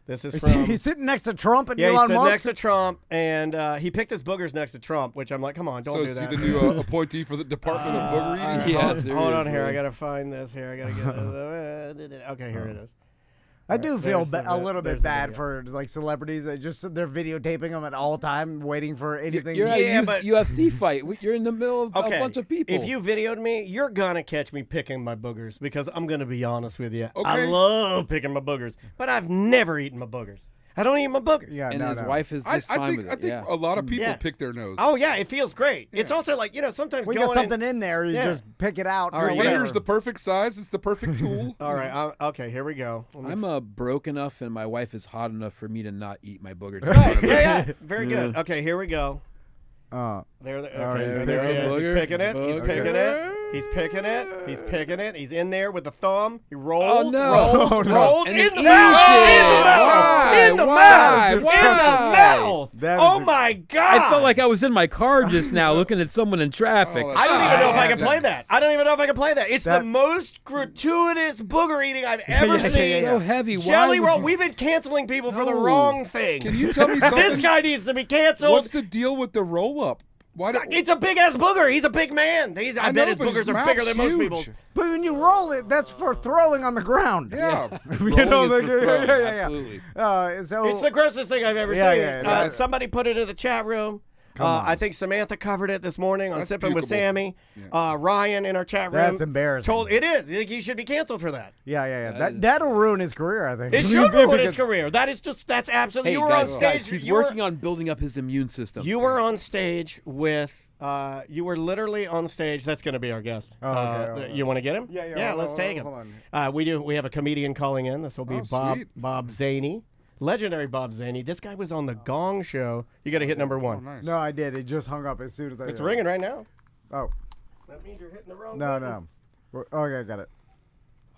This is from. He's sitting next to Trump and Yeah, he's Elon sitting Musk. next to Trump, and he picked his boogers next to Trump, which I'm like, come on, don't So do is he that. the new appointee for the Department of Booger Eating? Yeah, Hold on here, seriously. I gotta find this here. I gotta get it. Okay, here it is. I do feel there's the a vi- little there's bit the bad video. for like celebrities that just they're videotaping them at all time, waiting for anything. You're Yeah, at a but- UFC fight. You're in the middle of Okay, a bunch of people. if you videoed me, you're gonna catch me picking my boogers because I'm gonna be honest with you. I Okay. love picking my boogers, but I've never eaten my boogers. I don't eat my boogers. Yeah, and no, his no. wife is just fine I think with it. I think yeah. a lot of people Yeah. pick their nose. Oh yeah, it feels great. It's also like sometimes When you going got something in there, you Yeah. just pick it out. All do right, whatever. Finger's the perfect size. It's the perfect tool. All right, okay, here we go. Let me I'm broke enough, and my wife is hot enough for me to not eat my boogers. Right, yeah, very good. Okay, here we go. Uh, There, okay, right, so there there he you is. go. He's Booger. picking it. He's Booger. picking it. He's picking it. He's picking it. He's in there with the thumb. He Oh, rolls, no. rolls, Oh, no. rolls And in he the eats mouth. it. In the mouth. Why? In the Why? mouth. In the Why? mouth. That Oh is- my God. I felt like I was in my car just now, looking at someone in traffic. Oh, I don't even know if I can Ah. play that. I don't even know if I can play that. It's the That- most gratuitous booger eating I've ever seen. So heavy. Why Jelly would roll. you- We've been canceling people for the No. wrong thing. Can you tell me something? This guy needs to be canceled. What's the deal with the roll up? Why do, It's a big ass booger. He's a big man. I bet know, his but his boogers are mouth's bigger than most huge. people's. But when you roll it, that's for throwing on the ground. Yeah. Rolling is like, for throwing, yeah. absolutely. So It's the grossest thing I've ever Yeah, seen. yeah, that's- Somebody put it in the chat room. on. I think Samantha covered it this morning on That's Sipping with pukable. Sammy. Ryan in our chat room. That's embarrassing. It is. He should be canceled for that. Yeah. That'll ruin his career, I think. It should ruin his career. That's absolutely. Hey, you were guys, on stage. he's you were- working on building up his immune system. You were on stage with. You were literally on stage. That's going to be our guest. Oh, okay. You want to get him? Yeah. Let's take him. Hold on. We have a comedian calling in. This will be Oh, sweet. Bob Zany, legendary Bob Zany. This guy was on the Gong Show. You got to hit number one. Oh, nice. No, I did. It just hung up as soon as I. It's ringing right now. Oh That means you're hitting the wrong no. Okay, got it.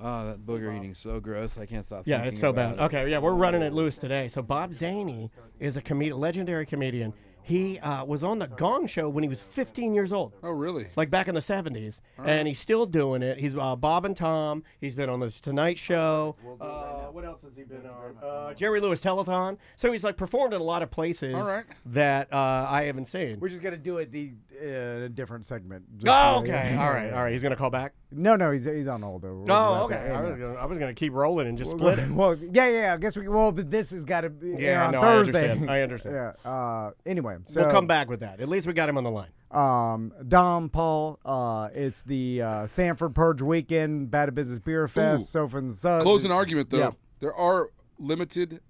Oh, that booger eating is so gross. I can't stop. Yeah, thinking it's so about bad. it. Okay, yeah, we're running it loose today. So Bob Zany is a legendary comedian. He was on the Gong Show when he was 15 years old. Oh, really? Like back in the 70s, and he's still doing it. He's Bob and Tom. He's been on the Tonight Show. What else has he been on? Jerry Lewis Telethon. So he's like performed in a lot of places All right. that I haven't seen. We're just gonna do it a different segment. Oh, okay. All right. He's gonna call back. No, he's on hold though. Oh, okay. I was gonna keep rolling and just split it. Well, yeah. I guess we. Well, but this has got to be air on no, Thursday. I understand. Yeah. Anyway, so We'll come back with that. At least we got him on the line. Dom, Paul. It's the Sanford Purge Weekend, Bad Business Beerfest, Ooh. Sofas and Suds. Closing argument, though. Yeah. There are limited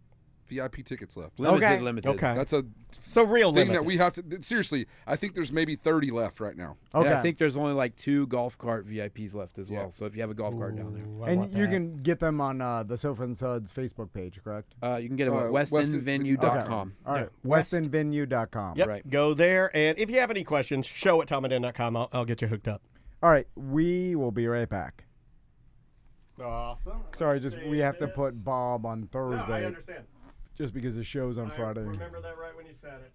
VIP tickets left. Limited. Okay. That's a So real thing limited. that we have to. Seriously, I think there's maybe 30 left right now. And Okay. I think there's only like 2 golf cart VIPs left as well. Yeah. So if you have a golf cart down there. And you can get them on the Sofas and Suds Facebook page, correct? You can get them at Weston- westonvenue.com. All right. Yeah. Westonvenue.com. Yep. Right. Go there, and if you have any questions, show at tomadan.com. I'll get you hooked up. All right. We will be right back. Awesome. Sorry, just we have to put Bob on No, I Thursday understand. just because the show's on Friday. I remember that right when you said it.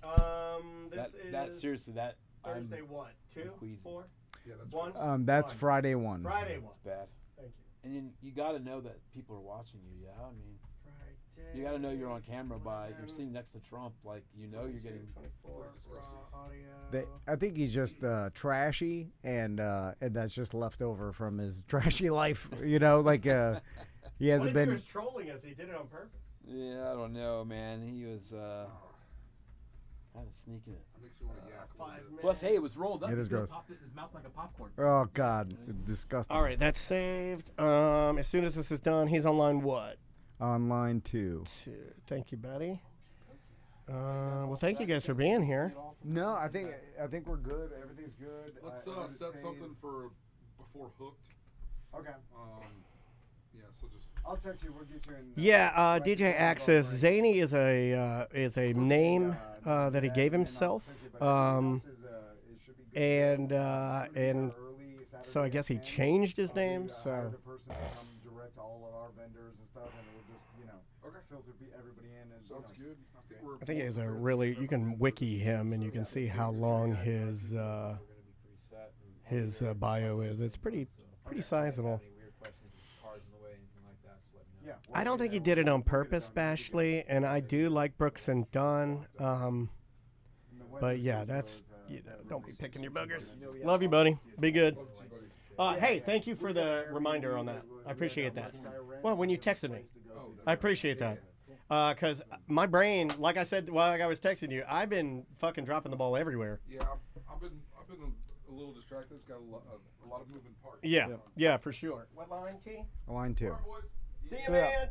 That This is seriously, that Thursday. What? 2, queasy. 4, Yeah, that's 1. That's One. Friday one. Friday 1. It's bad. Thank you. And then you got to know that people are watching you. Yeah, I mean, Friday. you got to know you're on camera by you're sitting next to Trump. Like you know you're getting. 24 raw audio. I think he's just trashy, and that's just left over from his trashy life. You know, like he hasn't What if he been. was trolling us? He did it on purpose. Yeah, I don't know, man. He was kind of sneaking it. Makes me want to yak a little 5 bit. minutes. Plus, hey, it was rolled up. It is He could've gross. popped it in his mouth like a popcorn. Oh God, disgusting. All right, that's saved. As soon as this is done, he's on line what? On line 2. Thank you, buddy. Well, thank you guys for being here. No, I think we're good. Everything's good. Let's set something for before hooked. Okay. Yeah, so just. I'll text you. We'll get you in. Yeah, DJ Access. Zany is a name that he gave himself. And so I guess he changed his name. So direct all of our vendors and stuff, and we'll just filter everybody in. And Sounds good. I think he has a really. You can wiki him and you can see how long his bio is. It's pretty sizable. I don't think he did it on purpose, Bashley, and I do like Brooks and Dunn. But yeah, that's don't be picking your boogers. Love you, buddy. Be good. Hey, thank you for the reminder on that. I appreciate that. Well, when you texted me, I appreciate that. Because my brain, like I said while I was texting you, I've been fucking dropping the ball everywhere. Yeah, I've been a little distracted. It's got a lot of moving parts. Yeah, for sure. What line, T? Line 2. See you, man.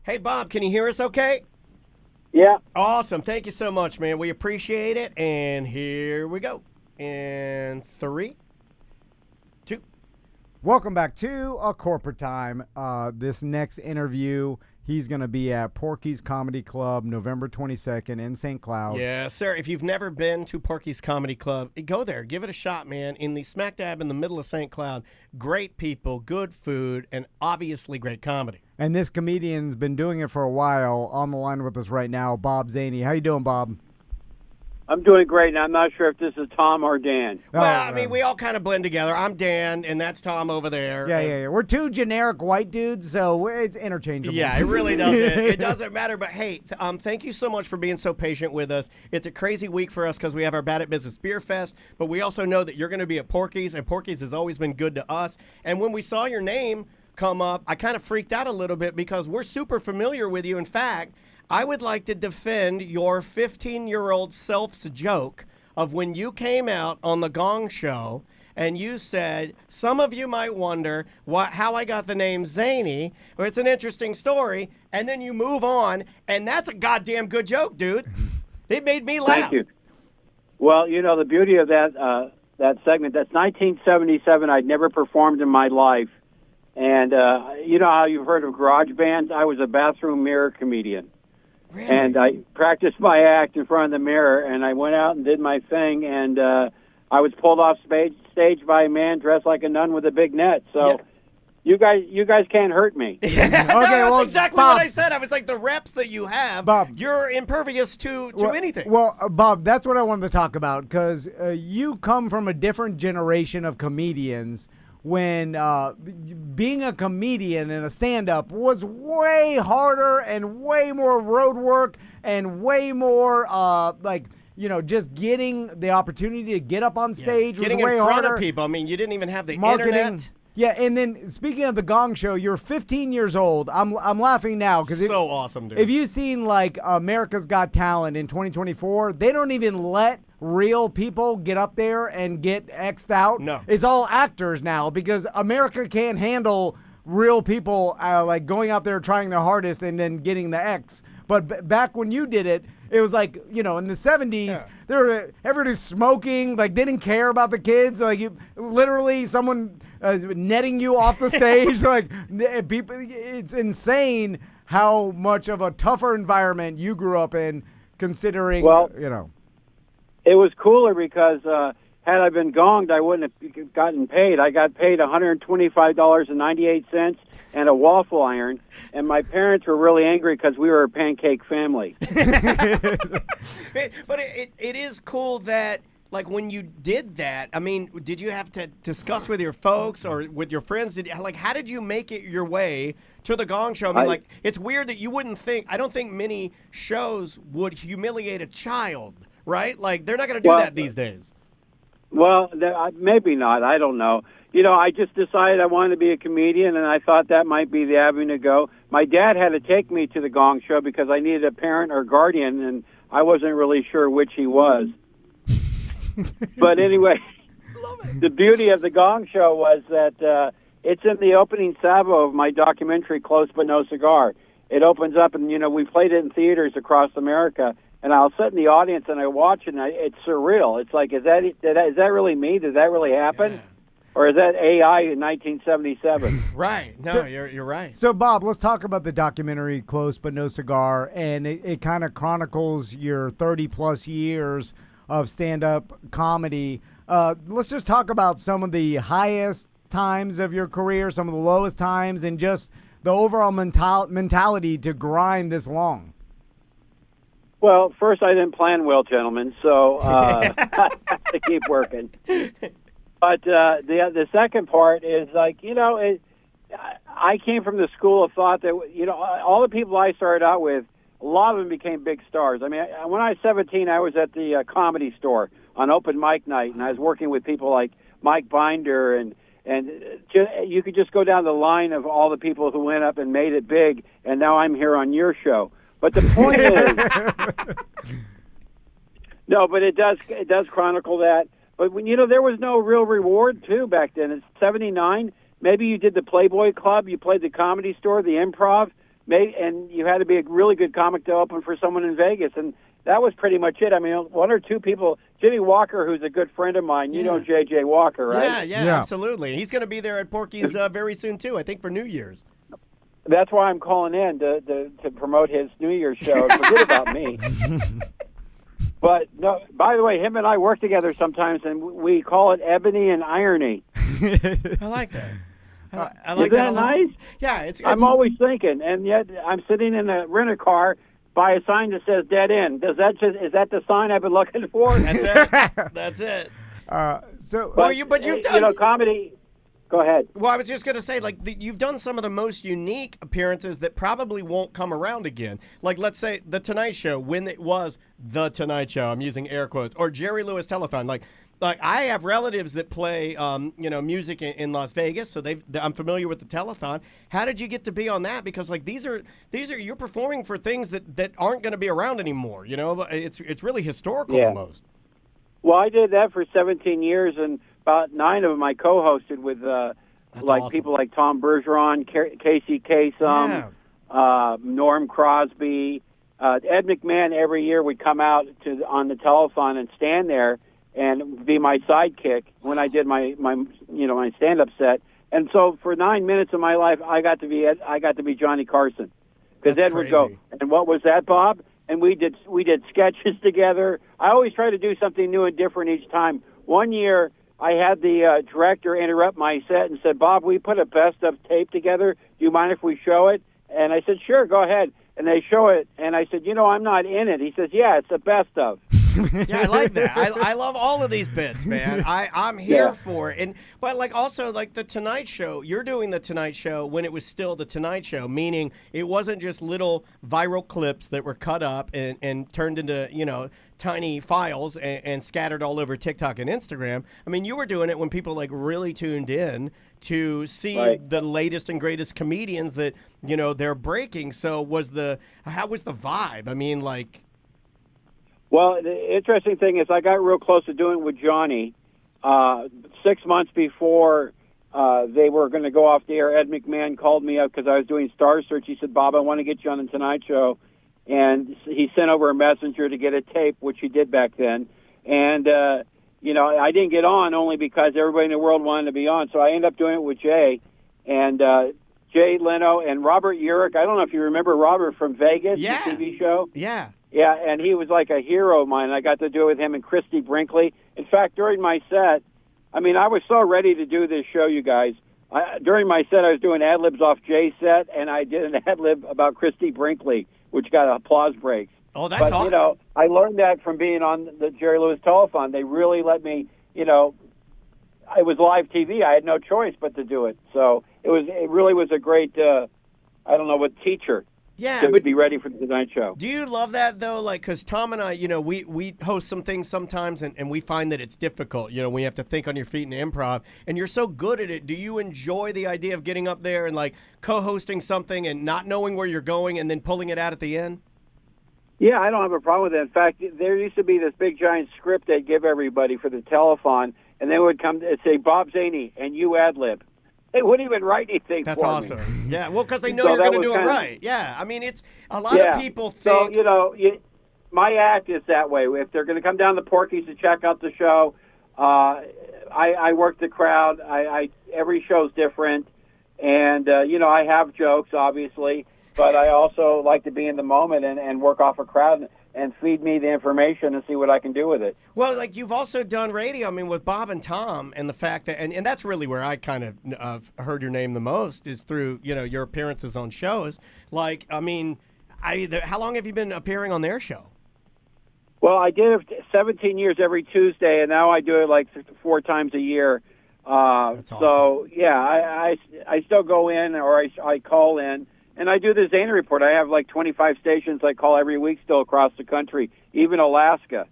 Hey, Bob, can you hear us okay? Yeah. Awesome. Thank you so much, man. We appreciate it. And here we go. In 3, 2. Welcome back to A Corporate Time. This next interview, he's going to be at Porky's Comedy Club November 22nd in St. Cloud. Yeah, sir. If you've never been to Porky's Comedy Club, go there. Give it a shot, man. In the smack dab in the middle of St. Cloud. Great people, good food, and obviously great comedy. And this comedian's been doing it for a while. On the line with us right now, Bob Zany. How you doing, Bob? I'm doing great, and I'm not sure if this is Tom or Dan. Well, I mean, we all kind of blend together. I'm Dan, and that's Tom over there. Yeah. We're two generic white dudes, so it's interchangeable. Yeah, it really doesn't. It doesn't matter. But hey, thank you so much for being so patient with us. It's a crazy week for us because we have our Bad at Business Beerfest, but we also know that you're going to be at Porky's, and Porky's has always been good to us. And when we saw your name come up, I kind of freaked out a little bit because we're super familiar with you. In fact, I would like to defend your 15-year-old self's joke of when you came out on the Gong Show and you said, some of you might wonder how I got the name Zany, or it's an interesting story, and then you move on, and that's a goddamn good joke, dude. It made me laugh. Thank you. Well, the beauty of that segment, that's 1977. I'd never performed in my life. And you know how you've heard of garage bands? I was a bathroom mirror comedian. Really? And I practiced my act in front of the mirror, and I went out and did my thing, and I was pulled off stage by a man dressed like a nun with a big net. So you guys can't hurt me. That's exactly Bob, what I said. I was like, the reps that you have, Bob, you're impervious to anything. Well, Bob, that's what I wanted to talk about, because you come from a different generation of comedians when being a comedian and a stand-up was way harder and way more road work and way more just getting the opportunity to get up on stage was way harder. Getting in front of people. I mean, you didn't even have the internet. Yeah, and then speaking of the Gong Show, you're 15 years old. I'm laughing now because so awesome, dude. If you've seen like America's Got Talent in 2024, they don't even let real people get up there and get X'd out. No, it's all actors now because America can't handle real people like going out there trying their hardest and then getting the X. But back when you did it, it was like, in the 70s, everybody's smoking, like they didn't care about the kids. Like literally someone netting you off the stage. Like people, it's insane how much of a tougher environment you grew up in considering, It was cooler because had I been gonged, I wouldn't have gotten paid. I got paid $125.98 and a waffle iron, and my parents were really angry because we were a pancake family. But it is cool that, like, when you did that, I mean, did you have to discuss with your folks or with your friends? How did you make it your way to the Gong Show? I mean, it's weird that you wouldn't think, I don't think many shows would humiliate a child, right? Like, they're not going to do that these days. Well, maybe not. I don't know. I just decided I wanted to be a comedian, and I thought that might be the avenue to go. My dad had to take me to the Gong Show because I needed a parent or guardian, and I wasn't really sure which he was. But anyway, the beauty of the Gong Show was that it's in the opening salvo of my documentary, Close But No Cigar. It opens up, and, we played it in theaters across America. And I'll sit in the audience and I watch it, and it's surreal. It's like, is that really me? Did that really happen? Yeah. Or is that AI in 1977? Right. No, you're right. So, Bob, let's talk about the documentary Close But No Cigar. And it kind of chronicles your 30-plus years of stand-up comedy. Let's just talk about some of the highest times of your career, some of the lowest times, and just the overall mentality to grind this long. Well, first, I didn't plan well, gentlemen, so I have to keep working. But the second part is like, I came from the school of thought that, all the people I started out with, a lot of them became big stars. I mean, when I was 17, I was at the Comedy Store on open mic night, and I was working with people like Mike Binder, and you could just go down the line of all the people who went up and made it big, and now I'm here on your show. But the point is, no, but it does chronicle that. But when there was no real reward too back then. It's 79. Maybe you did the Playboy Club, you played the Comedy Store, the Improv, and you had to be a really good comic to open for someone in Vegas, and that was pretty much it. I mean, one or two people. Jimmy Walker, who's a good friend of mine. You know J.J. Walker, right? Yeah, absolutely. He's going to be there at Porky's very soon too. I think for New Year's. That's why I'm calling in to promote his New Year's show. Forget about me. But no. By the way, him and I work together sometimes, and we call it ebony and irony. I like that. I like Isn't that nice? Yeah, it's I'm always thinking, and yet I'm sitting in a rent-a-car by a sign that says dead end. Is that the sign I've been looking for? That's it. That's it. But you've done comedy. Go ahead. Well, I was just going to say, like, you've done some of the most unique appearances that probably won't come around again. Like, let's say The Tonight Show, when it was The Tonight Show, I'm using air quotes, or Jerry Lewis Telethon. Like I have relatives that play, music in Las Vegas, so I'm familiar with the telethon. How did you get to be on that? Because like these are you're performing for things that aren't going to be around anymore. You know, it's really historical almost. Well, I did that for 17 years, and about 9 of them I co-hosted with awesome. people like Tom Bergeron, Casey Kasem, Norm Crosby. Ed McMahon every year would come out on the telethon and stand there and be my sidekick when I did my stand-up set. And so for 9 minutes of my life, I got to be Johnny Carson, because Ed would go, and what was that, Bob? And we did sketches together. I always try to do something new and different each time. One year, I had the director interrupt my set and said, "Bob, we put a best of tape together. Do you mind if we show it?" And I said, "Sure, go ahead." And they show it, and I said, "I'm not in it." He says, "Yeah, it's the best of." Yeah, I like that. I love all of these bits, man. I'm here for it. But like also like the Tonight Show, you're doing the Tonight Show when it was still the Tonight Show, meaning it wasn't just little viral clips that were cut up and turned into, tiny files and scattered all over TikTok and Instagram. I mean, you were doing it when people like really tuned in to see the latest and greatest comedians that, they're breaking. So how was the vibe? I mean, like... Well, the interesting thing is I got real close to doing it with Johnny 6 months before they were going to go off the air. Ed McMahon called me up because I was doing Star Search. He said, "Bob, I want to get you on the Tonight Show." And he sent over a messenger to get a tape, which he did back then. And, I didn't get on only because everybody in the world wanted to be on. So I ended up doing it with Jay. And Jay Leno and Robert Urich. I don't know if you remember Robert from Vegas, the TV show. Yeah. Yeah, and he was like a hero of mine. I got to do it with him and Christy Brinkley. In fact, during my set, I was so ready to do this show, you guys. During my set, I was doing ad-libs off Jay's set, and I did an ad-lib about Christy Brinkley, which got applause breaks. Oh, that's awesome. But, I learned that from being on the Jerry Lewis Telethon. They really let me, it was live TV. I had no choice but to do it. So it really was a great, teacher. Yeah, to be ready for the Tonight Show. Do you love that, though? Like, because Tom and I, we host some things sometimes, and we find that it's difficult. We have to think on your feet and improv, and you're so good at it. Do you enjoy the idea of getting up there and, like, co-hosting something and not knowing where you're going and then pulling it out at the end? Yeah, I don't have a problem with that. In fact, there used to be this big, giant script they'd give everybody for the telethon, and they would come and say, "Bob Zany," and you ad-lib. They wouldn't even write anything That's for awesome. me. Yeah, well, because they know you're going to do it right. Yeah, I mean, it's a lot of people think. So, my act is that way. If they're going to come down to Porky's to check out the show, I work the crowd. Every show's different. And, I have jokes, obviously, but I also like to be in the moment and work off a crowd and feed me the information and see what I can do with it. Well, like you've also done radio, with Bob and Tom, and the fact that, and that's really where I kind of heard your name the most is through, your appearances on shows. Like, how long have you been appearing on their show? Well, I did it 17 years every Tuesday, and now I do it like 4 times a year. That's awesome. So, yeah, I still go in or I call in. And I do the Zany Report. I have like 25 stations I call every week still across the country, even Alaska.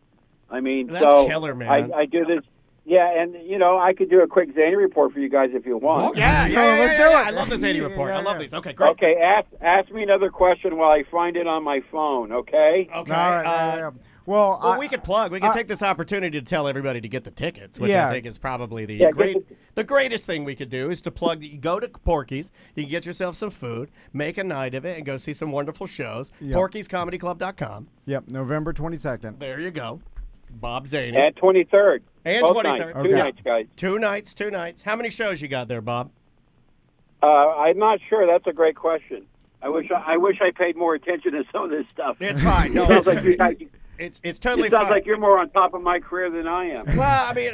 That's killer, man. I do this. Yeah, and, I could do a quick Zany Report for you guys if you want. Oh, yeah, let's do it. I love the Zany Report. I love these. Okay, great. Okay, ask me another question while I find it on my phone, okay? Okay. All right, Well, we could plug. We could take this opportunity to tell everybody to get the tickets, which I think is probably the greatest thing we could do is to plug. You go to Porky's, you can get yourself some food, make a night of it, and go see some wonderful shows. Yep. Porky'sComedyClub.com. Yep, November 22nd. There you go. Bob Zany. And 23rd. And Both 23rd. Nights. Okay. 2 nights, guys. 2 nights. How many shows you got there, Bob? I'm not sure. That's a great question. I wish I paid more attention to some of this stuff. It's fine. No, it's totally It sounds fine. like you're more on top of my career than I am.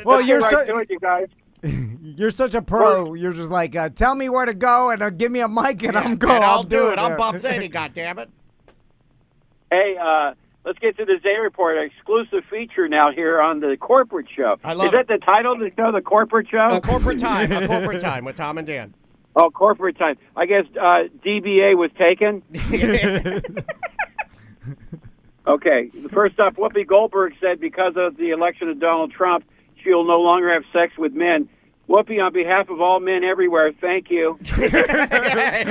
Well, you're right to it, you guys. You're such a pro. You're just like, tell me where to go and give me a mic and I'm going. And I'll do it. I'm Bob Zany, goddammit. Hey, let's get to the Zany Report, an exclusive feature now here on the Corporate Show. I love Is that the title of the show, The Corporate Show? A corporate time with Tom and Dan. Oh, Corporate Time. I guess DBA was taken. Okay. First up, Whoopi Goldberg said because of the election of Donald Trump, she will no longer have sex with men. Whoopi, on behalf of all men everywhere, thank you. Yes!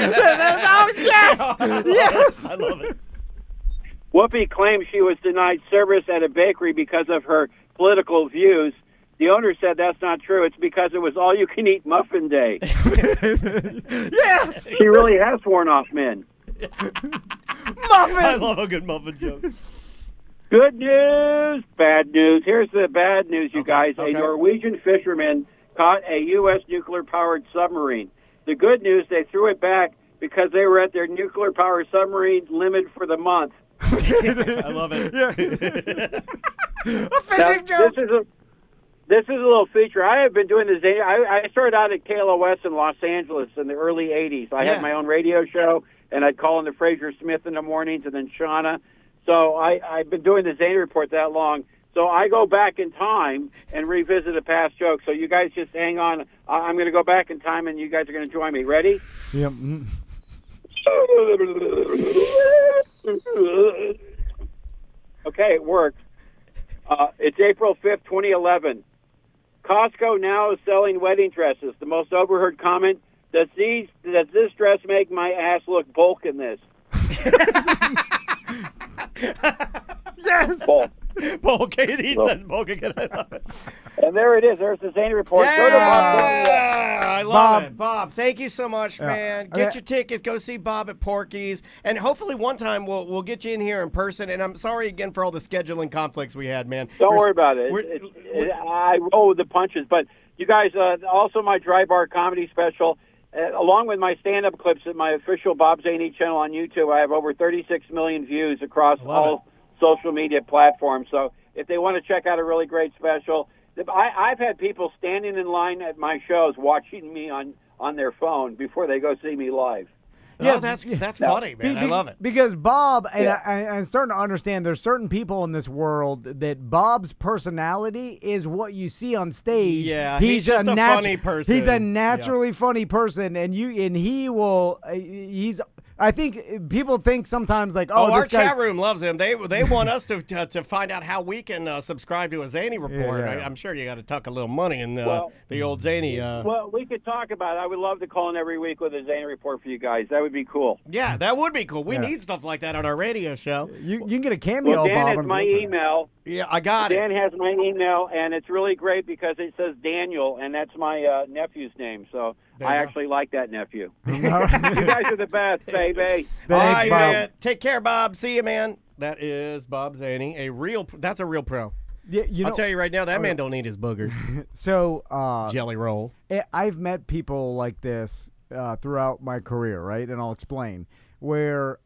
Yes! I love it. Whoopi claims she was denied service at a bakery because of her political views. The owner said that's not true. It's because it was all-you-can-eat muffin day. Yes! She really has sworn off men. Muffin! I love a good muffin joke. Good news, bad news. Here's the bad news, you guys. A Norwegian fisherman caught a U.S. nuclear-powered submarine. The good news, they threw it back because they were at their nuclear-powered submarine limit for the month. I love it. A fishing joke. This is a little feature. I have been doing this. I started out at KLOS in Los Angeles in the early 80s. I had my own radio show, and I'd call in to Fraser Smith in the mornings and then Shauna. So I've been doing the Zany Report that long. So I go back in time and revisit a past joke. So you guys just hang on. I'm going to go back in time, and you guys are going to join me. Ready? Yep. Okay, it worked. It's April 5th, 2011. Costco now is selling wedding dresses. The most overheard comment, does this dress make my ass look bulk in this? Yes! Bulk. Bulk. He says bulk again. I love it. And there it is. There's the Zany Report. Yeah! Go to Bob Zany. I love it. Bob, thank you so much, man. Get your tickets. Go see Bob at Porky's. And hopefully one time we'll get you in here in person. And I'm sorry again for all the scheduling conflicts we had, man. Don't worry about it. I roll with the punches. But you guys, also my Dry Bar comedy special, along with my stand-up clips at my official Bob Zany channel on YouTube, I have over 36 million views across all social media platforms. So if they want to check out a really great special, I've had people standing in line at my shows watching me on their phone before they go see me live. Yeah, that's funny, man. I love it. Because Bob, and I'm starting to understand, there's certain people in this world that Bob's personality is what you see on stage. Yeah, he's just a funny person. He's a naturally funny person, and he will. I think people think sometimes like, our this guy's... chat room loves him. They want us to find out how we can subscribe to a Zany Report. Yeah. I'm sure you got to tuck a little money in the old Zany. Well, we could talk about it. I would love to call in every week with a Zany Report for you guys. That would be cool. Yeah, that would be cool. We need stuff like that on our radio show. You can get a cameo. Well, Dan Bob, has my email. Yeah, I got Dan has my email, and it's really great because it says Daniel, and that's my nephew's name. So I actually like that nephew. You guys are the best, baby. All right, man. Take care, Bob. See you, man. That is Bob Zany, that's a real pro. Yeah, I'll tell you right now, that man don't need his booger. So jelly roll. I've met people like this throughout my career, right? And I'll explain where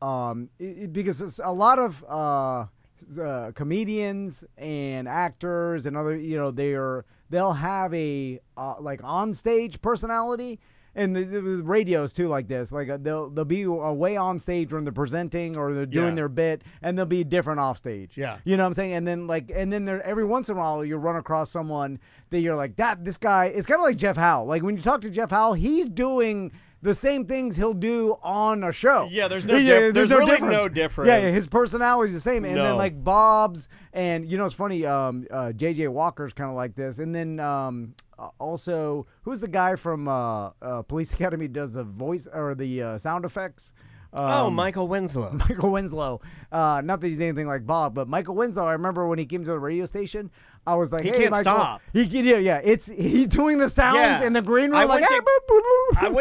because it's a lot of comedians and actors and other, they'll have a like on stage personality. And the radios too, like this, like they'll be away on stage when they're presenting or they're doing their bit, and they'll be different off stage. Yeah, you know what I'm saying. And then there every once in a while you run across someone that you're like, this guy. It's kind of like Jeff Howell. Like when you talk to Jeff Howell, he's doing the same things he'll do on a show. Yeah, there's really no difference. Yeah, his personality's the same. And then like Bob's, and it's funny, JJ Walker's kind of like this. And then also, who's the guy from Police Academy does the voice or the sound effects? Michael Winslow. Michael Winslow. Not that he's anything like Bob, but Michael Winslow, I remember when he came to the radio station, I was like, he hey, can't Michael. stop. He's doing the sounds in the green room. I went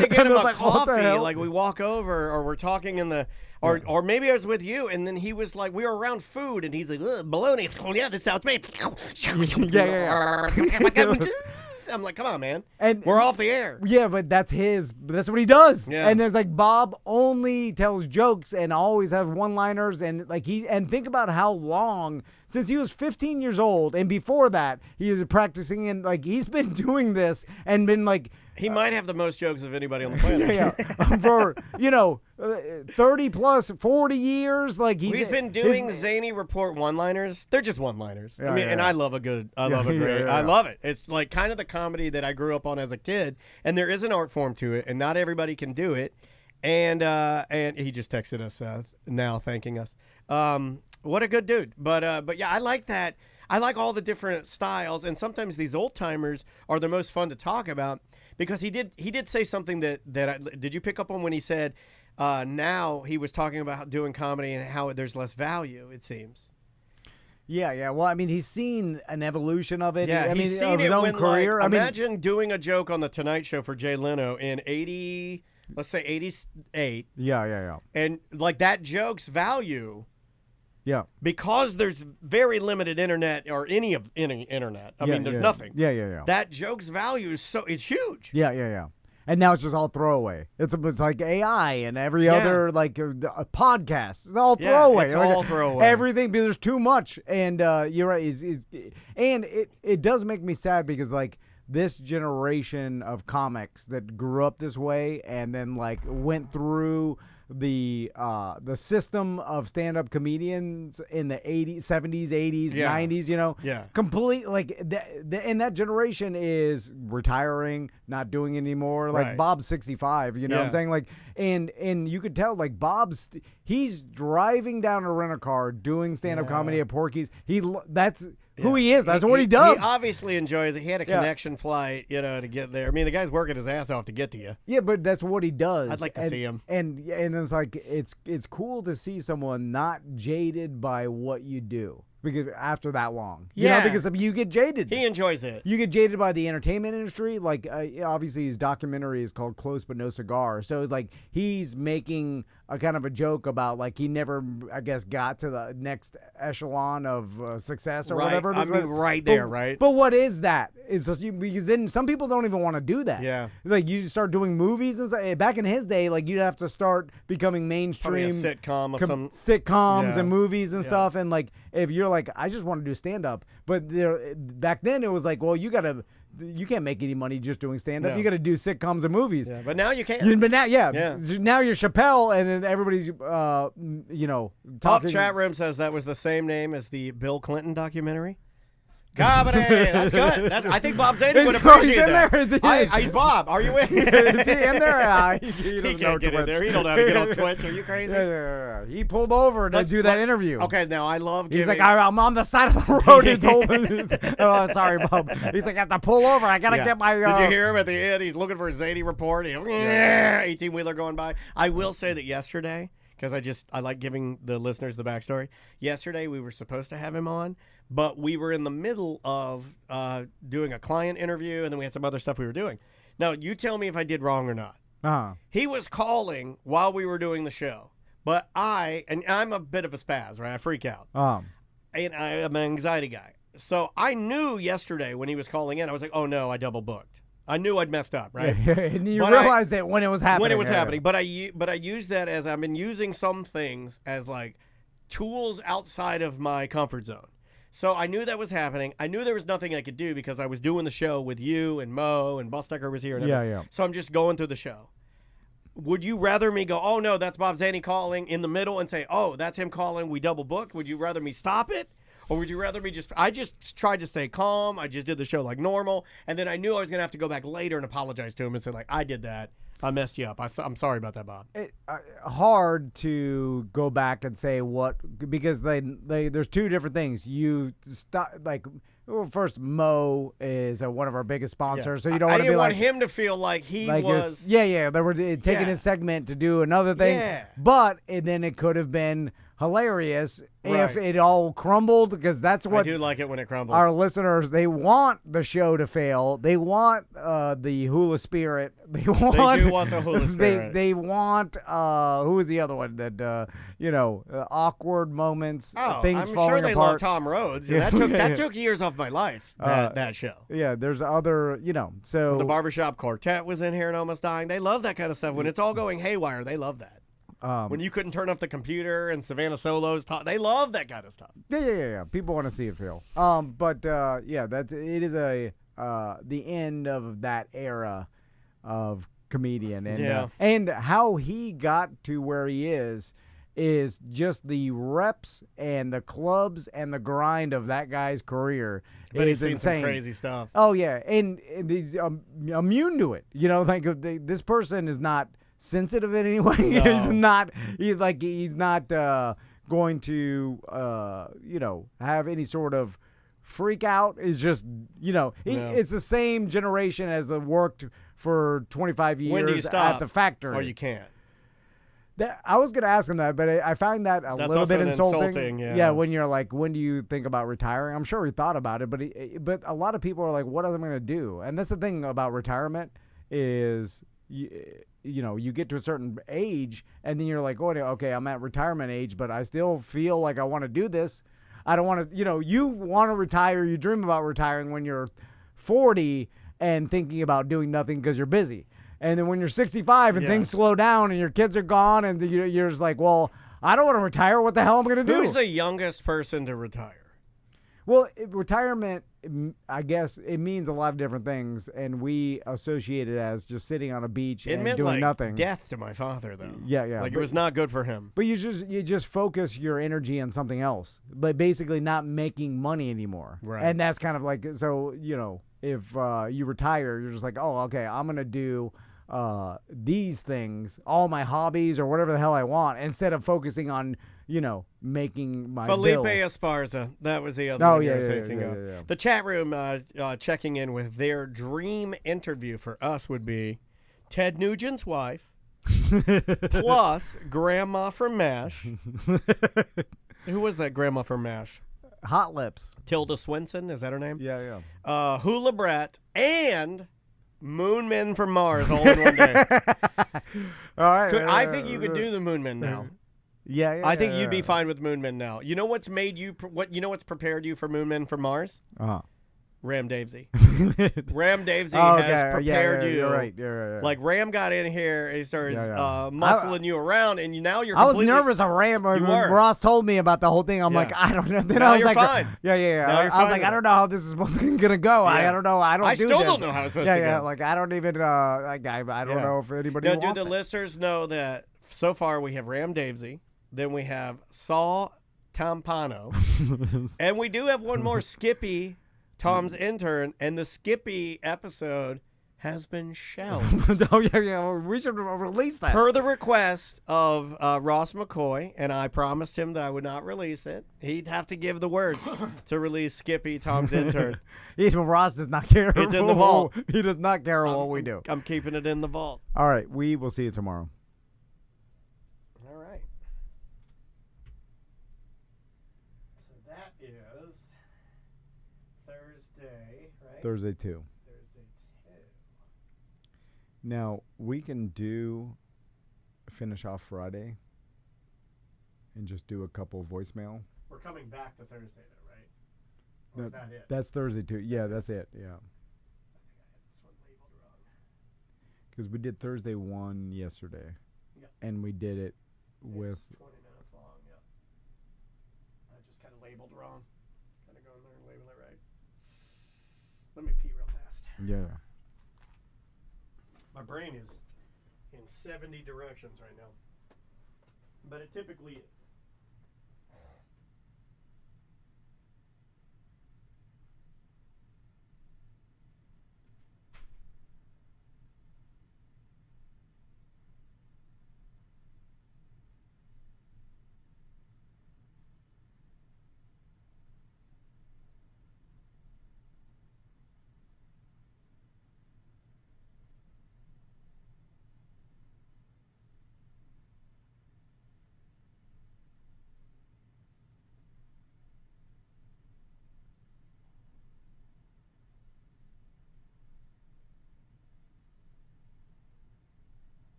to get him a like, coffee. Like we walk over or we're talking in the, or maybe I was with you, and then he was like, we were around food, and he's like, bologna. Oh, yeah, this sounds great. I'm like, come on, man. And we're off the air. Yeah, but that's what he does. Yeah. And there's like Bob only tells jokes and always has one-liners, and think about how long since he was 15 years old, and before that, he was practicing and like he's been doing this and been like. He might have the most jokes of anybody on the planet. For 30 plus 40 years, like he's been doing zany report one-liners. They're just one-liners. I mean, and I love a great. I love it. It's like kind of the comedy that I grew up on as a kid, and there is an art form to it, and not everybody can do it. And he just texted us now, thanking us. What a good dude. But yeah, I like that. I like all the different styles, and sometimes these old timers are the most fun to talk about. Because he did say something did you pick up on when he said now he was talking about doing comedy and how there's less value, it seems. Yeah. Well, I mean, he's seen an evolution of it. Yeah, I mean, he's seen of his it own when, career. Like, imagine doing a joke on the Tonight Show for Jay Leno in 88. Yeah. And like that joke's value. Yeah. Because there's very limited internet or any internet. I mean, there's nothing. Yeah. That joke's value is huge. Yeah. And now it's just all throwaway. It's like AI and every other like podcast. It's all throwaway. It's all throwaway. Everything because there's too much. And you're right. And it does make me sad because like this generation of comics that grew up this way and then like went through the system of stand-up comedians in the 80s, 70s, 80s, 90s, complete like and that generation is retiring, not doing it anymore. Like Bob's 65, you know what I'm saying? Like and you could tell like he's driving down a rent-a-car doing stand-up comedy at Porky's. That's who he is. That's what he does. He obviously enjoys it. He had a connection flight, to get there. I mean, the guy's working his ass off to get to you. Yeah, but that's what he does. I'd like to see him. And it's like it's cool to see someone not jaded by what you do. Because after that long, because you get jaded. He enjoys it. You get jaded by the entertainment industry. Like obviously, his documentary is called "Close but No Cigar." So it's like he's making a kind of a joke about like he never, I guess, got to the next echelon of success or whatever. I mean, right there, right? But what is that? Is just because then some people don't even want to do that. Yeah, like you start doing movies and stuff. Back in his day, like you'd have to start becoming mainstream. Probably a sitcom of some sitcoms and movies and stuff. And like if you're like, I just want to do stand-up. But back then it was like, well, you can't make any money just doing stand-up. No. You got to do sitcoms and movies. Yeah, but now you can. But now, now you're Chappelle, and then everybody's, talking. Top chat room says that was the same name as the Bill Clinton documentary. Comedy. That's good. I think Bob Zany would appreciate that. He's Bob. Are you in? Is he in there? He can't get in there. He don't know how to get on Twitch. Are you crazy? He pulled over to do that interview. Okay, now I love giving... He's like, I'm on the side of the road. He told me. Oh, sorry, Bob. He's like, I have to pull over. I got to get my... Did you hear him at the end? He's looking for a Zany report. 18-wheeler going by. I will say that yesterday, because I like giving the listeners the backstory. Yesterday, we were supposed to have him on, but we were in the middle of doing a client interview, and then we had some other stuff we were doing. Now, you tell me if I did wrong or not. He was calling while we were doing the show, but I'm a bit of a spaz, right? I freak out. And I'm an anxiety guy. So I knew yesterday when he was calling in, I was like, oh, no, I double booked. I knew I'd messed up, right? And you realized it when it was happening. When it was happening. But I used that as I've been using some things as like tools outside of my comfort zone. So I knew that was happening. I knew there was nothing I could do because I was doing the show with you and Mo and Bustecker was here. And everything. So I'm just going through the show. Would you rather me go, oh, no, that's Bob Zany calling in the middle and say, oh, that's him calling, we double booked? Would you rather me stop it? Or would you rather me I just tried to stay calm. I just did the show like normal. And then I knew I was going to have to go back later and apologize to him and say, like, I did that. I messed you up. I'm sorry about that, Bob. Hard to go back and say what, because there's two different things. You stop, like, well, first, Mo is one of our biggest sponsors, so you don't want to be like... I didn't want him to feel like he was... They were taking his segment to do another thing. Yeah. But then it could have been hilarious if it all crumbled, because that's what... I do like it when it crumbles. Our listeners, they want the show to fail. They want the hula spirit. They do want the hula spirit. They want... who was the other one that... awkward moments, things I'm falling sure they apart. love Tom Rhodes. And that took years off my life, that show. Yeah, there's other, so... The Barbershop Quartet was in here and almost dying. They love that kind of stuff. When it's all going haywire, they love that. When you couldn't turn off the computer and Savannah Solos taught, they love that kind of stuff. Yeah. People want to see it fail. Yeah, it is the end of that era of comedian, and and how he got to where he is just the reps and the clubs and the grind of that guy's career. But he's seen insane. some crazy stuff. Oh yeah, and he's immune to it. You know, like this person is not sensitive in any way. No. He's not going to have any sort of freak out. Is just it's the same generation as the worked for 25 years When do you stop? at the factory. Or you can't. I was going to ask him that, but I find that a That's little bit also insulting. yeah, when you're like, when do you think about retiring? I'm sure he thought about it, but a lot of people are like, what am I going to do? And that's the thing about retirement is, you get to a certain age, and then you're like, oh, okay, I'm at retirement age, but I still feel like I want to do this. I don't want to, you want to retire, you dream about retiring when you're 40 and thinking about doing nothing because you're busy. And then when you're 65 and things slow down and your kids are gone and you're just like, well, I don't want to retire. What the hell am I going to do? Who's the youngest person to retire? Well, retirement, I guess, it means a lot of different things, and we associate it as just sitting on a beach It and meant doing like nothing. death to my father, though. Yeah. Like it was not good for him. But you just focus your energy on something else, but basically not making money anymore. Right. And that's kind of like, so, if you retire, you're just like, oh, okay, I'm going to do these things, all my hobbies or whatever the hell I want, instead of focusing on, making my Felipe bills. Esparza. That was the other Oh, one yeah, you were yeah, thinking yeah, of. yeah. The chat room checking in with their dream interview for us would be Ted Nugent's wife plus Grandma from MASH. Who was that Grandma from MASH? Hot Lips. Tilda Swinton, is that her name? Yeah. Hula Brett and Moon Men from Mars all in one day. All right. I think you could do the Moon Men now. Yeah. I think you'd be fine with Moon Men now. You know what's made you? What's prepared you for Moon Men from Mars? Ram Davesy. Ram Davesy has prepared you. You're right. You're right. Like Ram got in here and he started muscling you around, and now you're. I was nervous of Ram when Ross told me about the whole thing. I'm like, I don't know. Then now I was you're like, fine. Yeah. I was like, I don't know how this is supposed to gonna go. I don't know. I still don't know how it's supposed to go. Yeah. Like I don't even. I don't know if anybody wants do the listeners know that so far we have Ram Davesy, then we have Saul Tampano, and we do have one more, Skippy, Tom's intern, and the Skippy episode has been shelved. We should release that. Per the request of Ross McCoy, and I promised him that I would not release it. He'd have to give the words to release Skippy, Tom's intern. Ross does not care. It's in the vault. He does not care what we do. I'm keeping it in the vault. All right. We will see you tomorrow. All right. So that is Thursday, right? Thursday 2. Now, we can finish off Friday and just do a couple voicemail. We're coming back to Thursday, though, right? Or is that it? That's Thursday, too. Yeah, that's it. Yeah. I think I had this one labeled wrong. Because we did Thursday 1 yesterday. Yep. And we did it with... It's 20 minutes long, yep. I just kind of labeled wrong. Kind of go in there and label it right. Let me pee real fast. Yeah. My brain is in 70 directions right now. But it typically is.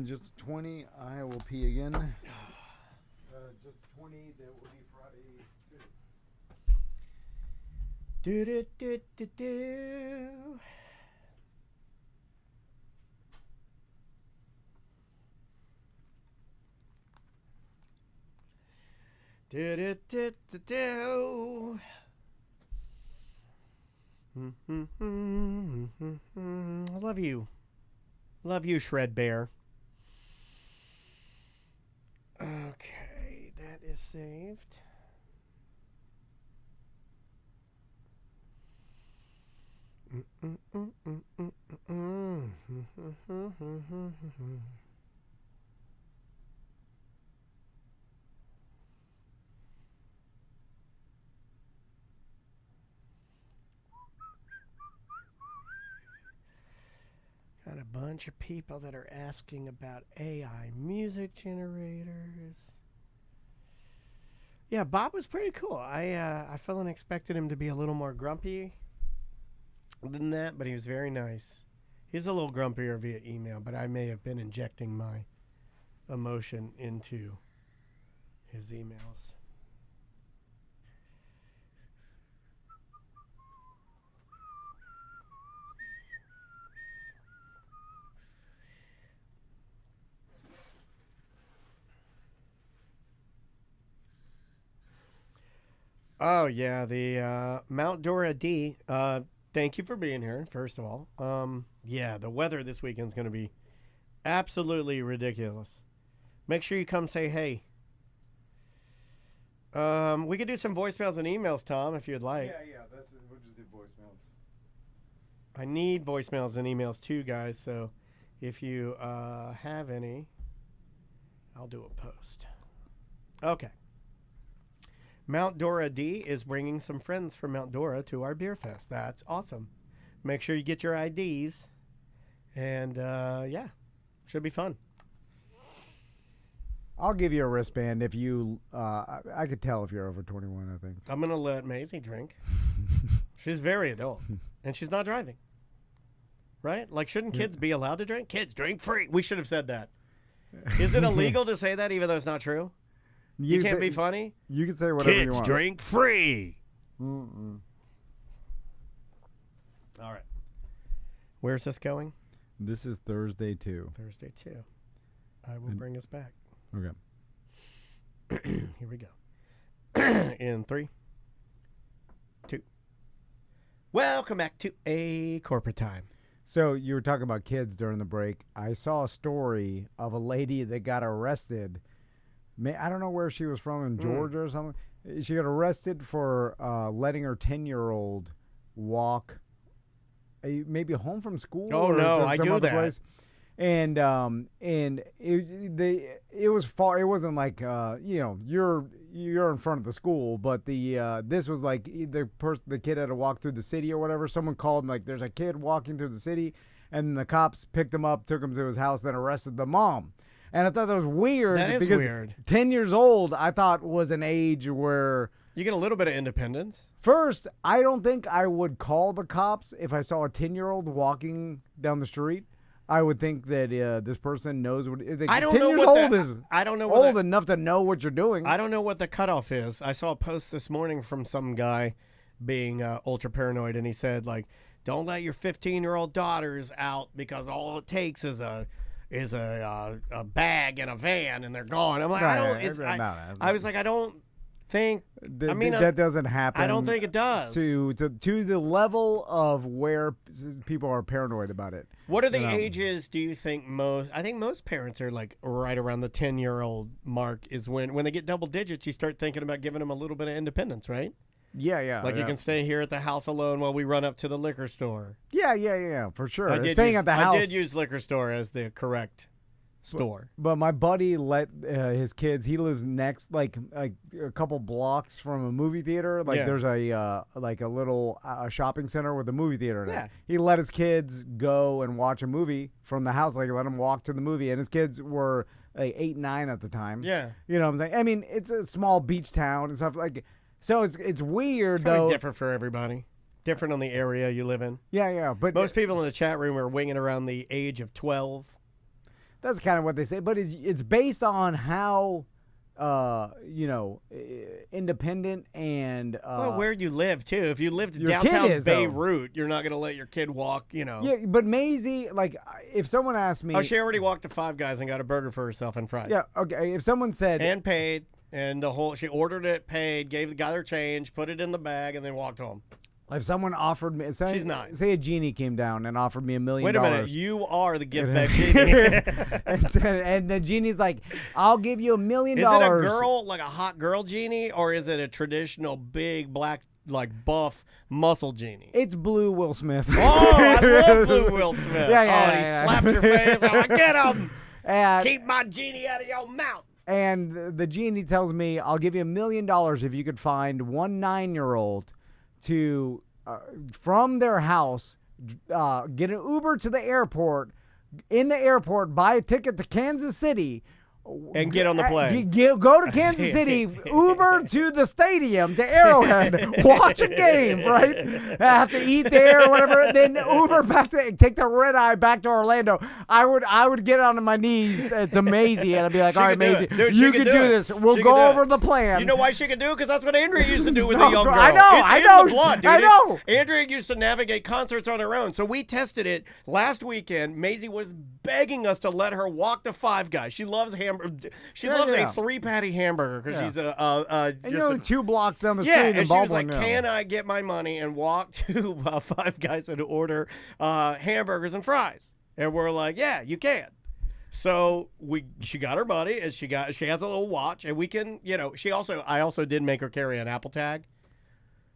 Just 20. I will pee again. Just 20. That will be Friday. Do do do do do. Do do do do do. I love you. Love you, Shred Bear. Okay, that is saved. Got a bunch of people that are asking about AI music generators. Yeah, Bob was pretty cool. I felt and expected him to be a little more grumpy than that, but he was very nice. He's a little grumpier via email, but I may have been injecting my emotion into his emails. Oh, yeah, the Mount Dora D. Thank you for being here, first of all. Yeah, the weather this weekend's going to be absolutely ridiculous. Make sure you come say hey. We could do some voicemails and emails, Tom, if you'd like. Yeah. We'll just do voicemails. I need voicemails and emails too, guys, so if you have any, I'll do a post. Okay. Mount Dora D is bringing some friends from Mount Dora to our Beerfest. That's awesome. Make sure you get your IDs. And, yeah, should be fun. I'll give you a wristband if you, I could tell if you're over 21, I think. I'm going to let Maisie drink. She's very adult. And she's not driving. Right? Like, shouldn't kids be allowed to drink? Kids, drink free. We should have said that. Is it illegal to say that even though it's not true? You can't be funny? You can say whatever you want. Kids drink free. Mm-mm. All right. Where's this going? This is Thursday 2. Thursday 2. I will bring us back. Okay. Here we go. In 3, 2. Welcome back to A Corporate Time. So you were talking about kids during the break. I saw a story of a lady that got arrested. I don't know where she was from, in Georgia or something. She got arrested for letting her 10-year-old walk maybe home from school. Oh, no, I do that. Place. And it was far. It wasn't like you're in front of the school, but this was like the kid had to walk through the city or whatever. Someone called and like there's a kid walking through the city, and the cops picked him up, took him to his house, then arrested the mom. And I thought that was weird. That is because weird. 10 years old, I thought was an age where you get a little bit of independence. First, I don't think I would call the cops if I saw a 10-year-old walking down the street. I would think that this person knows what. I don't 10 know years what old is. I don't know old enough to know what you're doing. I don't know what the cutoff is. I saw a post this morning from some guy being ultra paranoid, and he said like, "Don't let your 15-year-old daughters out because all it takes is a bag and a van, and they're gone." I'm like, I was like, I don't think. That doesn't happen. I don't think it does. To the level of where people are paranoid about it. What are the ages do you think most? I think most parents are like right around the 10-year-old mark is when they get double digits, you start thinking about giving them a little bit of independence, right? Yeah. Like you can stay here at the house alone while we run up to the liquor store. Yeah, for sure. Staying at the house. I did use liquor store as the correct store. But my buddy let his kids. He lives next, like a couple blocks from a movie theater. Like there's a little shopping center with a movie theater in it. He let his kids go and watch a movie from the house. Like he let them walk to the movie, and his kids were like 8, 9 at the time. Yeah, you know what I'm saying. I mean, it's a small beach town and stuff like. So it's weird it's though. Different for everybody. Different on the area you live in. Yeah. But most people in the chat room are winging around the age of 12. That's kind of what they say, but it's based on how, independent and well, where you live too. If you lived your downtown kid is, though. Beirut, you're not gonna let your kid walk. Yeah, but Maisie, like, if someone asked me, Oh, she already walked to Five Guys and got a burger for herself and fries. yeah, okay, if someone said, And paid, and she ordered it, paid, gave the guy their change, put it in the bag, and then walked home. if someone offered me, She's nice. say a genie came down and offered me $1 million. Wait a minute, you are the gift bag genie. and the genie's like, I'll give you $1 million. Is it a girl, like a hot girl genie, or is it a traditional big black, like buff muscle genie? It's blue Will Smith. Oh, I love Blue Will Smith. Yeah, and he slaps your face. I'm like, get him. And, Keep my genie out of your mouth. and the genie tells me, I'll give you $1 million if you could find one 9-year-old to, from their house, get an Uber to the airport, in the airport, buy a ticket to Kansas City, And get on the plane. Go to Kansas City, Uber to the stadium, to Arrowhead, watch a game, right? Have to eat there or whatever. Then Uber back take the red eye back to Orlando. I would get onto my knees to Maisie and I'd be like, all right, Maisie, you can do this. We'll go over the plan. You know why she could do it? Because that's what Andrea used to do with a young girl. I know, It's I in know, the blood, dude. I know. Andrea used to navigate concerts on her own. So we tested it last weekend. Maisie was begging us to let her walk to Five Guys. She loves hamburger. She loves a 3-patty hamburger because she's and 2 blocks down the street and in she was Baldwin. like, can I get my money and walk to Five Guys and order hamburgers and fries? And we're like, yeah, you can. So she got her money and she has a little watch and we can, I also did make her carry an Apple Tag.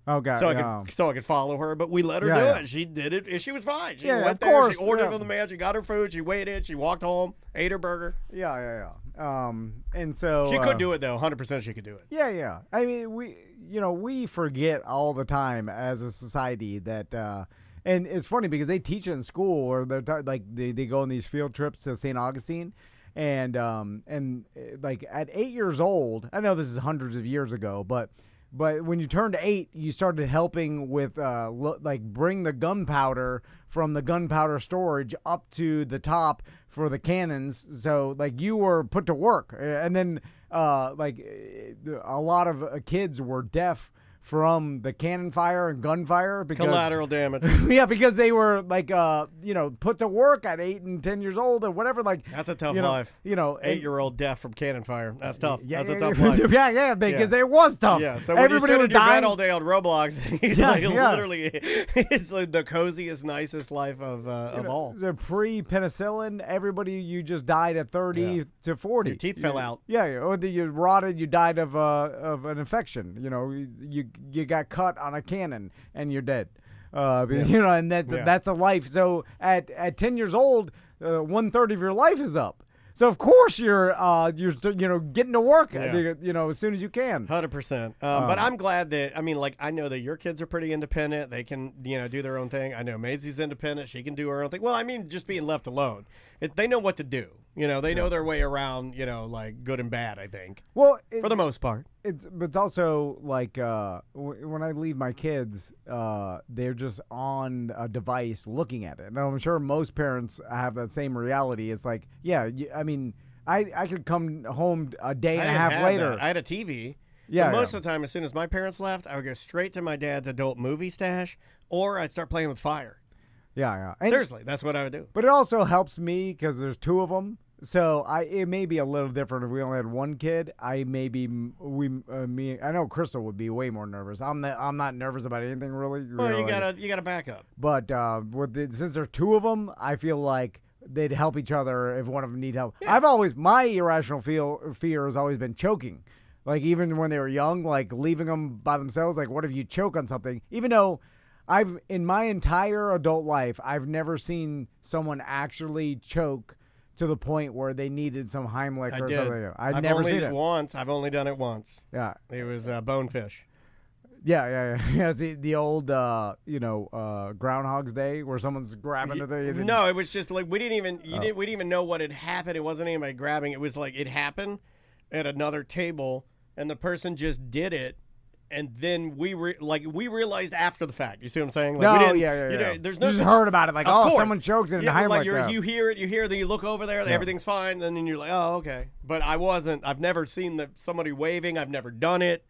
Okay. So I could follow her, but we let her do it. She did it, and she was fine. She went of there, course. she ordered from the man, she got her food, she waited, she walked home, ate her burger. Yeah. And so She could do it though, 100% she could do it. Yeah. I mean, we forget all the time as a society that, and it's funny because they teach it in school, or they go on these field trips to St. Augustine, and like at 8 years old, I know this is hundreds of years ago, but when you turned 8, you started helping with bring the gunpowder from the gunpowder storage up to the top for the cannons. So like you were put to work, and then a lot of kids were deaf from the cannon fire and gunfire because collateral damage. Yeah, because they were put to work at 8 and 10 years old or whatever. Like that's a tough life. 8-year-old deaf from cannon fire. That's tough. That's a tough life. Because it was tough. Yeah. So when everybody you was sit in your dying bed all day on Roblox, literally, it's like the coziest, nicest life of all. The pre-penicillin, you just died at 30 to 40. Your teeth fell out. Yeah, or you rotted. You died of an infection. You got cut on a cannon and you're dead. And that's a life. So at 10 years old, 1/3 of your life is up. So of course you're getting to work as soon as you can. 100%. But I'm glad that I know that your kids are pretty independent. They can do their own thing. I know Maisie's independent. She can do her own thing. Well, just being left alone. They know what to do. They know their way around. Like good and bad. I think. Well, for the most part. But it's also like when I leave my kids, they're just on a device looking at it. And I'm sure most parents have that same reality. It's like, I could come home a day and a half later. I had a TV. Yeah. Most of the time, as soon as my parents left, I would go straight to my dad's adult movie stash, or I'd start playing with fire. Yeah. Seriously, that's what I would do. But it also helps me because there's 2 of them. So it may be a little different if we only had 1 kid. I know Crystal would be way more nervous. I'm not nervous about anything really. Well, you gotta back up. But since there's 2 of them, I feel like they'd help each other if one of them need help. Yeah. My irrational fear has always been choking. Like even when they were young, like leaving them by themselves. Like what if you choke on something? Even though in my entire adult life, I've never seen someone actually choke to the point where they needed some Heimlich or something. I've never seen it once. I've only done it once. Yeah, it was bonefish. Yeah. It's the old Groundhog's Day where someone's grabbing the thing. No, it was just like we didn't even know what had happened. It wasn't anybody grabbing. It was like it happened at another table, and the person just did it and then we realized after the fact. You see what I'm saying? Like, No, we didn't, yeah. You know, there's no You just such- heard about it, like, Of oh, course. someone choked in the Yeah, like Heimlich. you hear it, then you look over there, everything's fine, and then you're like, oh, okay. But I've never seen somebody waving. I've never done it.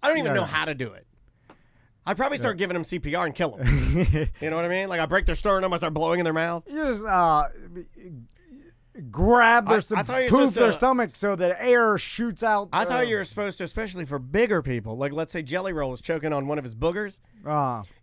I don't even know how to do it. I'd probably start giving them CPR and kill them. You know what I mean? Like, I break their sternum, I start blowing in their mouth. You just grab their poof their stomach so that air shoots out. I thought you were supposed to, especially for bigger people, like let's say Jelly Roll was choking on one of his boogers.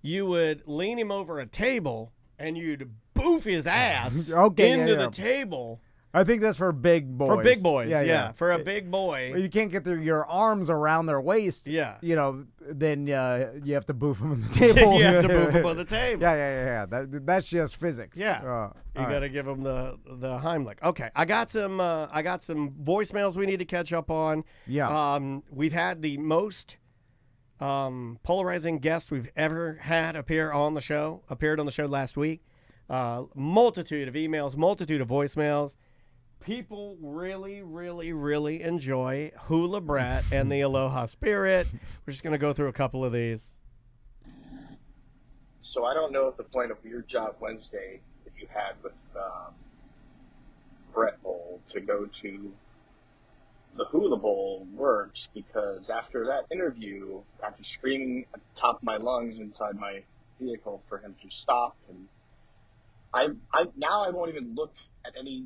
You would lean him over a table and you'd boof his ass into the table. I think that's for big boys. For big boys, yeah. For a big boy. You can't get your arms around their waist. Yeah. You know, then you have to boof them on the table. You have to boof them on the table. Yeah. That's just physics. Yeah. You got to give them the Heimlich. Okay. I got some voicemails we need to catch up on. Yeah. We've had the most polarizing guest we've ever had appeared on the show last week. Multitude of emails, multitude of voicemails. People really, really, really enjoy Hula Brat and the Aloha Spirit. We're just going to go through a couple of these. So I don't know if the point of Weird Job Wednesday that you had with Brett Bowl to go to the Hula Bowl works, because after that interview, after screaming at the top of my lungs inside my vehicle for him to stop, and I won't even look at any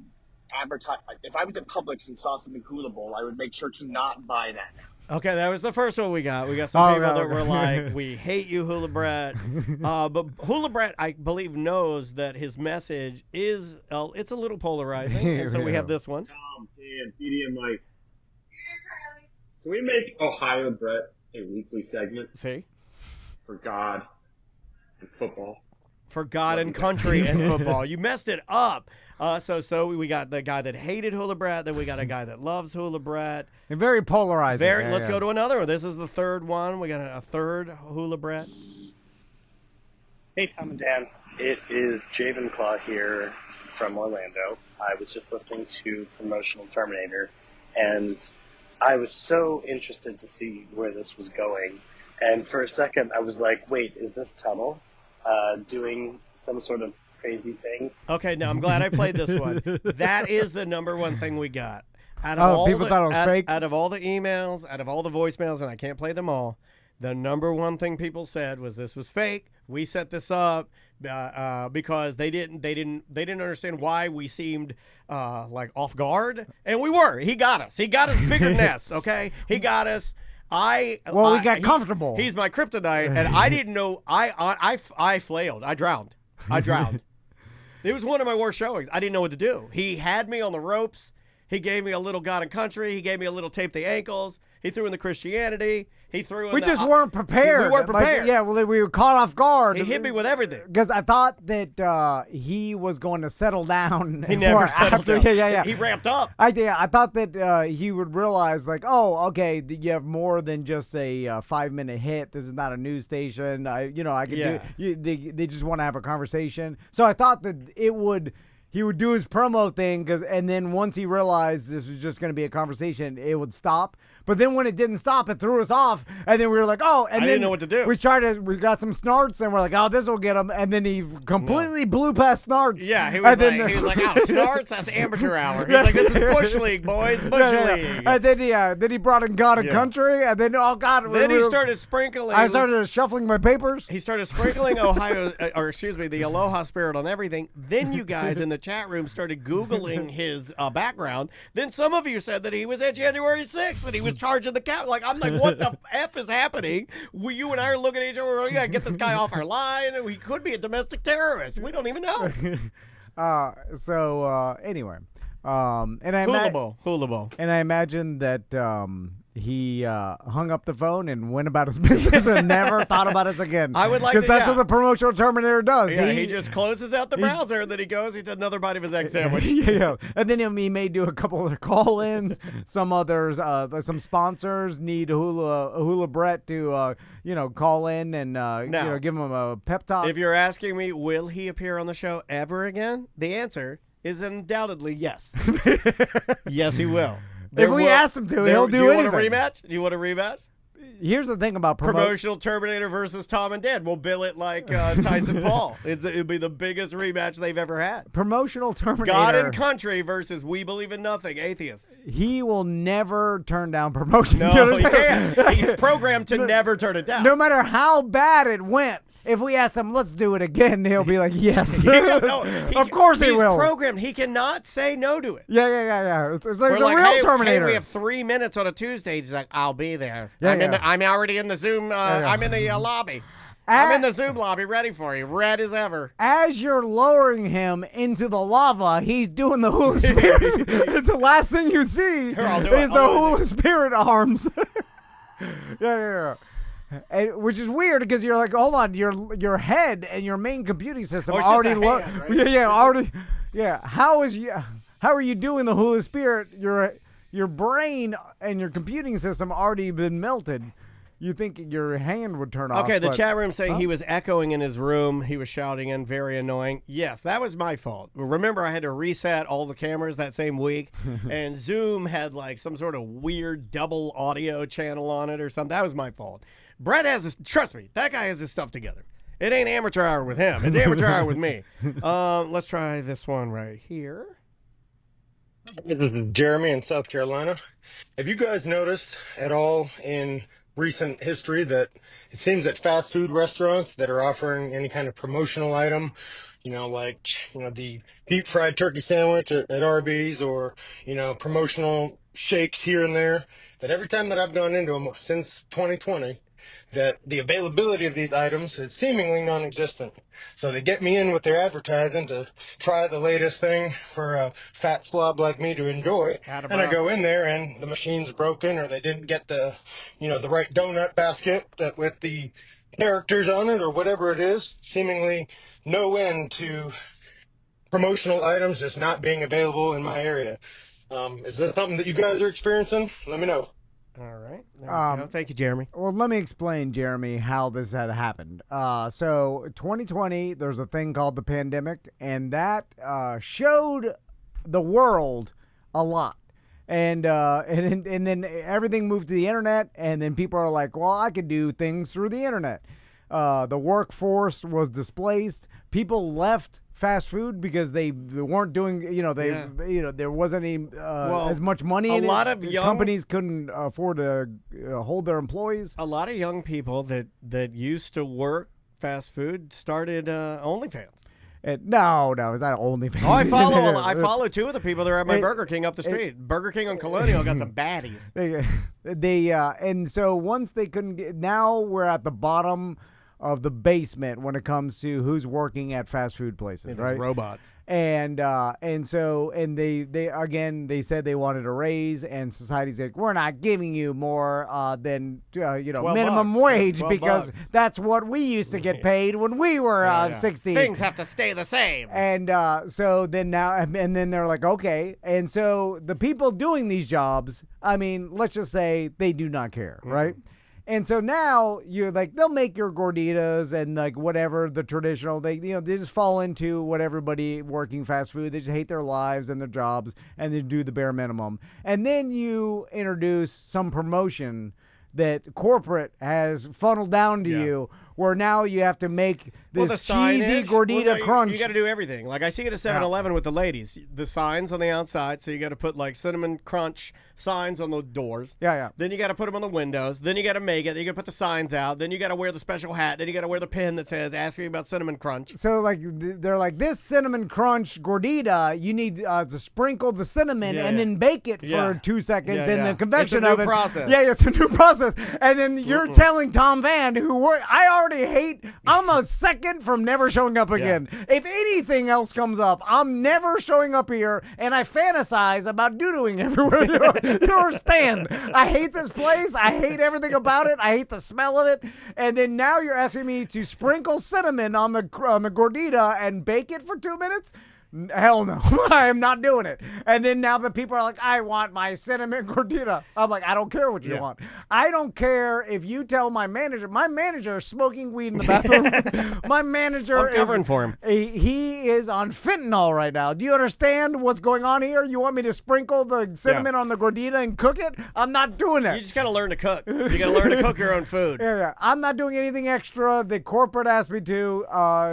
advertise. If I was at Publix and saw something Hula Bowl, I would make sure to not buy that now. Okay, that was the first one we got. We got some people that were like, we hate you, Hula Brat. But Hula Brat, I believe, knows that his message is, it's a little polarizing. And so we have this one. Tom, Dan, BDM Mike. Can we make Ohio Brett a weekly segment? See? For God and football. For God and country and football. You messed it up. So we got the guy that hated Hula Brat, then we got a guy that loves Hula Brat. And very polarizing. Let's go to another one. This is the third one. We got a third Hula Brat. Hey, Tom and Dan. It is Javen Claw here from Orlando. I was just listening to Promotional Terminator, and I was so interested to see where this was going. And for a second, I was like, wait, is this Tunnel doing some sort of crazy thing? Okay, now I'm glad I played this one. That is the number one thing we got. People thought it was fake? Out of all the emails, out of all the voicemails, and I can't play them all, the number one thing people said was this was fake. We set this up because they didn't understand why we seemed like off guard, and we were. He got us. He got us bigger than this. Okay, he got us. We got comfortable. He's my kryptonite, and I didn't know. I flailed. I drowned. It was one of my worst showings. I didn't know what to do. He had me on the ropes. He gave me a little God and Country. He gave me a little tape the ankles. He threw in the Christianity. He threw in We just weren't prepared. We weren't prepared. We were caught off guard. He hit me with everything. Because I thought that he was going to settle down. He never settled down. Yeah. He ramped up. I thought that he would realize, like, oh, okay, you have more than just a 5-minute hit. This is not a news station. I could do. They just want to have a conversation. So I thought that he would do his promo thing, and then once he realized this was just going to be a conversation, it would stop. But then when it didn't stop, it threw us off, and then we were like, oh, and I then didn't know what to do. We got some snarts, and we're like, oh, this will get him, and then he completely blew past snarts. Yeah, he was like, oh, snarts, that's amateur hour. He's like, this is Bush League, boys, Bush League. And then he brought in God and Country, and then, oh, God. Then he started sprinkling. I started shuffling my papers. He started sprinkling the Aloha Spirit on everything. Then you guys in the chat room started Googling his background. Then some of you said that he was at January 6th, that he was charging the cap. Like, I'm like, what the F is happening? You and I are looking at each other. We got to get this guy off our line. He could be a domestic terrorist. We don't even know. Anyway. Hula Bowl. And I imagine that he hung up the phone and went about his business and never thought about us again. I would like to, because that's what the Promotional Terminator does. Yeah, he just closes out the browser, and then he goes, he does another bite of his egg sandwich. And then he may do a couple of call-ins. Some others, some sponsors need Hula Brett to, call in and give him a pep talk. If you're asking me, will he appear on the show ever again? The answer is undoubtedly yes. Yes, he will. If we ask him to, he'll do anything. Do you want a rematch? here's the thing about Promotional Terminator versus Tom and Dan. We'll bill it like Tyson Paul. It'll be the biggest rematch they've ever had. Promotional Terminator. God and Country versus We Believe in Nothing, atheists. He will never turn down promotion. No, he can't. He's programmed to never turn it down. No matter how bad it went. If we ask him, let's do it again, he'll be like, yes. Of course he will. He's programmed. He cannot say no to it. Yeah. It's like We're the like, real Terminator. Hey, we have 3 minutes on a Tuesday. He's like, I'll be there. Yeah, I'm already in the Zoom. I'm in the lobby. I'm in the Zoom lobby ready for you. Red as ever. As you're lowering him into the lava, he's doing the hula spirit. It's the last thing you see is the hula spirit arms. Yeah. And, which is weird because you're like, hold on, your head and your main computing system already How are you doing the hula spirit? Your brain and your computing system already been melted. You think your hand would turn off. Okay, the chat room saying he was echoing in his room. He was shouting in, very annoying. Yes, that was my fault. Remember, I had to reset all the cameras that same week, and Zoom had like some sort of weird double audio channel on it or something. That was my fault. Brett has this, trust me, that guy has his stuff together. It ain't amateur hour with him. It's amateur hour with me. Let's try this one right here. This is Jeremy in South Carolina. Have you guys noticed at all in recent history that it seems that fast food restaurants that are offering any kind of promotional item, like the deep fried turkey sandwich at Arby's, or promotional shakes here and there, that every time that I've gone into them since 2020, that the availability of these items is seemingly non-existent. So they get me in with their advertising to try the latest thing for a fat slob like me to enjoy. And I go in there and the machine's broken, or they didn't get the right donut basket that with the characters on it, or whatever it is. Seemingly no end to promotional items just not being available in my area. Is that something that you guys are experiencing? Let me know. All right. Thank you, Jeremy. Well, let me explain, Jeremy, how this had happened. So 2020, there's a thing called the pandemic, and that showed the world a lot. And then everything moved to the internet, and then people are like, well, I could do things through the internet. The workforce was displaced. People left fast food because they weren't doing, there wasn't any as much money in it. A lot of young companies couldn't afford to hold their employees. A lot of young people that used to work fast food started OnlyFans. No, it's not OnlyFans. Oh, I follow two of the people that are at my Burger King up the street. Burger King on Colonial got some baddies. And so once they couldn't get, now we're at the bottom of the basement when it comes to who's working at fast food places, right? Robots. And they said they wanted a raise, and society's like, we're not giving you more than minimum wage, because that's what we used to get paid when we were 16. Things have to stay the same. And so then now, and then they're like, okay. And so the people doing these jobs, I mean, let's just say they do not care, right? And so now you're like, they'll make your gorditas and like whatever the traditional, they just fall into what everybody working fast food. They just hate their lives and their jobs, and they do the bare minimum. And then you introduce some promotion that corporate has funneled down to you, where now you have to make this cheesy gordita crunch. You got to do everything. Like I see it at 7-Eleven with the ladies. The signs on the outside, so you got to put like cinnamon crunch signs on the doors. Yeah. Then you got to put them on the windows. Then you got to make it. Then you got to put the signs out. Then you got to wear the special hat. Then you got to wear the pin that says "Ask me about cinnamon crunch." So like they're like, this cinnamon crunch gordita, you need to sprinkle the cinnamon and then bake it for 2 seconds in the convection oven. Process. Yeah, it's a new process. And then you're telling Tom Van, I already hate, I'm a second from never showing up again. If anything else comes up, I'm never showing up here, and I fantasize about doo-dooing everywhere. You don't understand. I hate this place. I hate everything about it. I hate the smell of it. And then now you're asking me to sprinkle cinnamon on the gordita and bake it for 2 minutes? Hell no. I am not doing it. And then now the people are like, I want my cinnamon gordita. I'm like, I don't care what you want. I don't care if you tell my manager is smoking weed in the bathroom. My manager I'm covering for him. He is on fentanyl right now. Do you understand what's going on here? You want me to sprinkle the cinnamon on the gordita and cook it? I'm not doing it. You just got to learn to cook. You got to learn to cook your own food. Yeah. I'm not doing anything extra that corporate asked me to.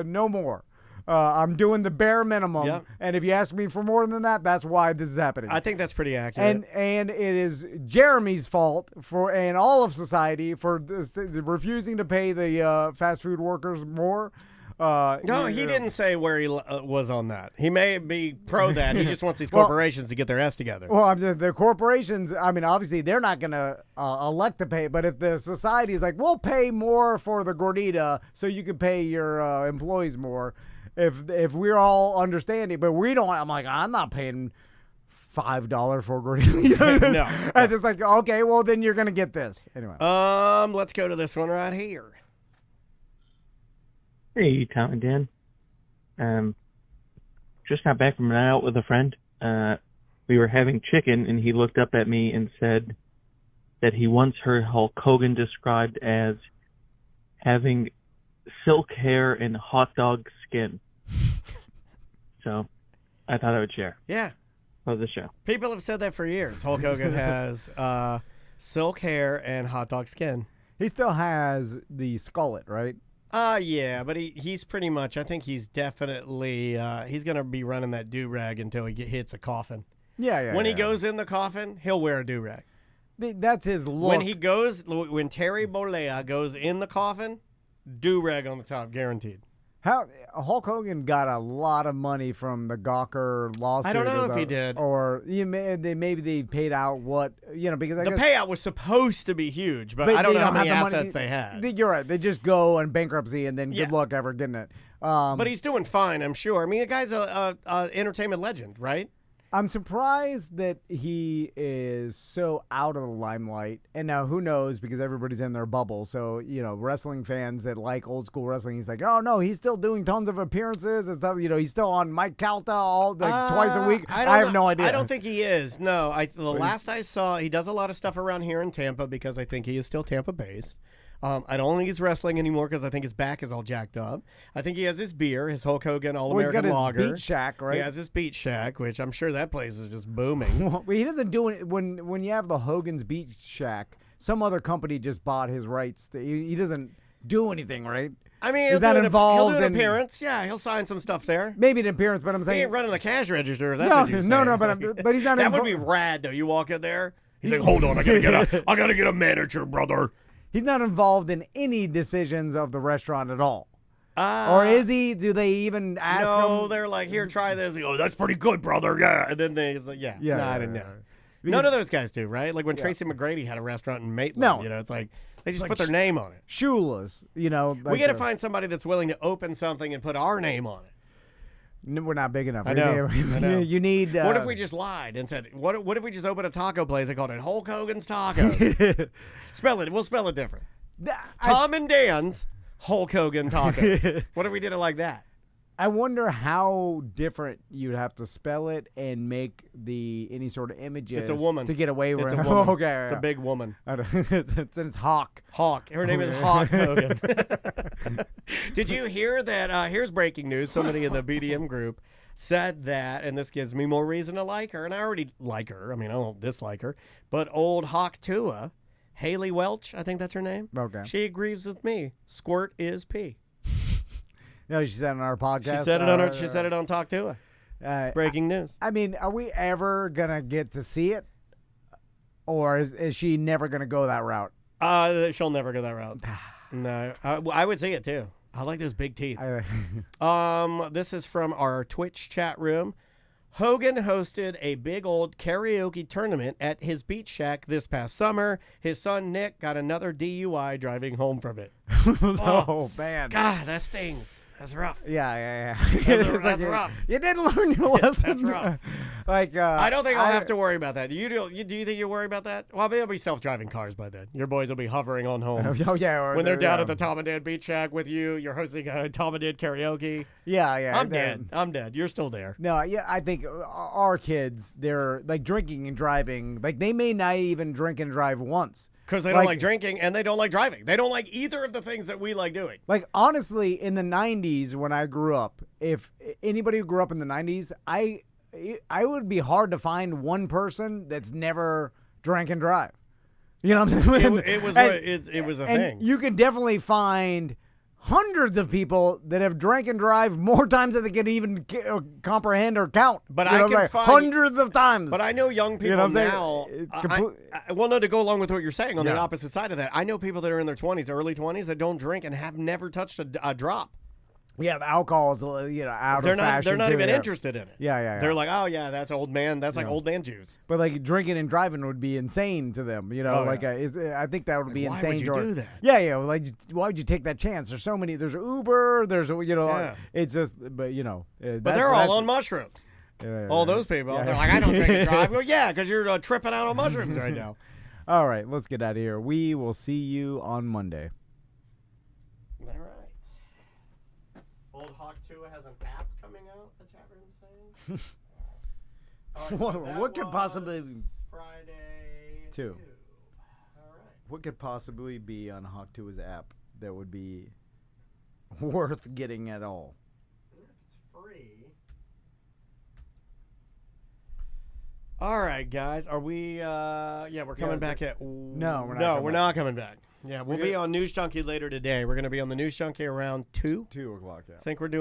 No more. I'm doing the bare minimum. Yep. And if you ask me for more than that, that's why this is happening. I think that's pretty accurate. And it is Jeremy's fault and all of society for refusing to pay the fast food workers more. No, he didn't say where he was on that. He may be pro that. He just wants these corporations to get their ass together. Well, the corporations, I mean, obviously they're not going to elect to pay, but if the society is like, we'll pay more for the gordita so you can pay your employees more, if we're all understanding, but we don't, I'm like, I'm not paying $5 for a gordita. No. And it's like, okay, well, then you're going to get this. Anyway. Let's go to this one right here. Hey, Tom and Dan. Just got back from a night out with a friend. We were having chicken, and he looked up at me and said that he once heard Hulk Hogan described as having silk hair and hot dog skin. So I thought I would share. Yeah. Love the show. People have said that for years. Hulk Hogan has silk hair and hot dog skin. He still has the skullet, right? Yeah, but he's pretty much, I think he's definitely, he's going to be running that do-rag until he hits a coffin. Yeah. When he goes in the coffin, he'll wear a do-rag. That's his look. When Terry Bollea goes in the coffin, do-rag on the top, guaranteed. Hulk Hogan got a lot of money from the Gawker lawsuit. I don't know if he did. Or maybe they paid out because the payout was supposed to be huge, but I don't know how many assets they had. You're right. They just go in bankruptcy and then good luck ever getting it. But he's doing fine, I'm sure. I mean, the guy's a entertainment legend, right? I'm surprised that he is so out of the limelight. And now who knows, because everybody's in their bubble. So, wrestling fans that like old school wrestling, he's like, oh, no, he's still doing tons of appearances and stuff. He's still on Mike Calta twice a week. I have no idea. I don't think he is. No, the last I saw, he does a lot of stuff around here in Tampa because I think he is still Tampa-based. I don't think he's wrestling anymore because I think his back is all jacked up. I think he has his beer, his Hulk Hogan All-American Lager. He's got his Beach Shack, right? He has his Beach Shack, which I'm sure that place is just booming. Well, he doesn't do it when you have the Hogan's Beach Shack. Some other company just bought his rights. He doesn't do anything, right? I mean, he's not involved he'll do an appearance. Yeah, he'll sign some stuff there. Maybe an appearance, but I'm saying he ain't running the cash register. That's no, what you're saying. but he's not. That would be rad, though. You walk in there, he's like, "Hold on, I gotta get a manager, brother." He's not involved in any decisions of the restaurant at all. Or is he? Do they even ask him? No, they're like, here, try this. Oh, that's pretty good, brother. Yeah. And then he's like, I didn't know. None of those guys do, right? Like when Tracy McGrady had a restaurant in Maitland, it's like they just put their name on it. Shoeless, we got to find somebody that's willing to open something and put our name on it. We're not big enough. I know. You need. What if we just lied and said, what if we just opened a taco place and called it Hulk Hogan's Tacos? Spell it. We'll spell it different. Tom and Dan's Hulk Hogan Tacos. What if we did it like that? I wonder how different you'd have to spell it and make any sort of images. It's a woman to get away with. It's a woman. Okay, it's a big woman. It's Hawk. Hawk. Her name is Hawk Hogan. Did you hear that? Here's breaking news. Somebody in the BDM group said that, and this gives me more reason to like her, and I already like her. I mean, I don't dislike her, but old Hawk Tua, Haley Welch, I think that's her name. Okay. She agrees with me. Squirt is pee. No, she said it on our podcast. She said it on her. She said it on Talk To Her. Breaking news. I mean, are we ever gonna get to see it, or is she never gonna go that route? She'll never go that route. No, I would see it too. I like those big teeth. This is from our Twitch chat room. Hogan hosted a big old karaoke tournament at his beach shack this past summer. His son Nick got another DUI driving home from it. Oh man, God, that stings. That's rough. Yeah. That's rough. You didn't learn your lesson. That's rough. Like, I don't think I'll have to worry about that. Do you think you worry about that? Well, there'll be self-driving cars by then. Your boys will be hovering on home. Oh yeah. Or When they're down at the Tom and Dan Beach Shack with you, you're hosting a Tom and Dan karaoke. Yeah. I'm dead. You're still there. No, yeah, I think our kids, they're like drinking and driving. Like they may not even drink and drive once. Because they don't like drinking and they don't like driving. They don't like either of the things that we like doing. Like, honestly, in the 90s when I grew up, if anybody who grew up in the 90s, I would be hard to find one person that's never drank and drive. You know what I'm saying? It was a and thing. You can definitely find hundreds of people that have drank and drive more times than they can even comprehend or count. But you know I can find hundreds of times. But I know young people now. Well, no, to go along with what you're saying on the opposite side of that, I know people that are in their 20s, early 20s, that don't drink and have never touched a drop. Yeah, the alcohol is out They're of not. fashion. They're not too, even yeah. interested in it. Yeah. They're like, oh yeah, that's old man. That's like old man juice. But like drinking and driving would be insane to them. You know, I think that would be why insane. Would you do that? Yeah. Like, why would you take that chance? There's so many. There's Uber. There's it's just. But but they're all on mushrooms. All those people. They're like, I don't drink and drive. Well, yeah, because you're tripping out on mushrooms right now. All right, let's get out of here. We will see you on Monday. All right. Old Hawk 2 has an app coming out, the chat room saying. What could possibly Friday 2? All right. What could possibly be on Hawk 2's app that would be worth getting at all? If it's free. All right, guys. Are we? We're coming back at. No, we're not. No, we're not coming back. Yeah, we'll be on News Junkie later today. We're going to be on the News Junkie around 2. 2 o'clock. Yeah. I think we're doing.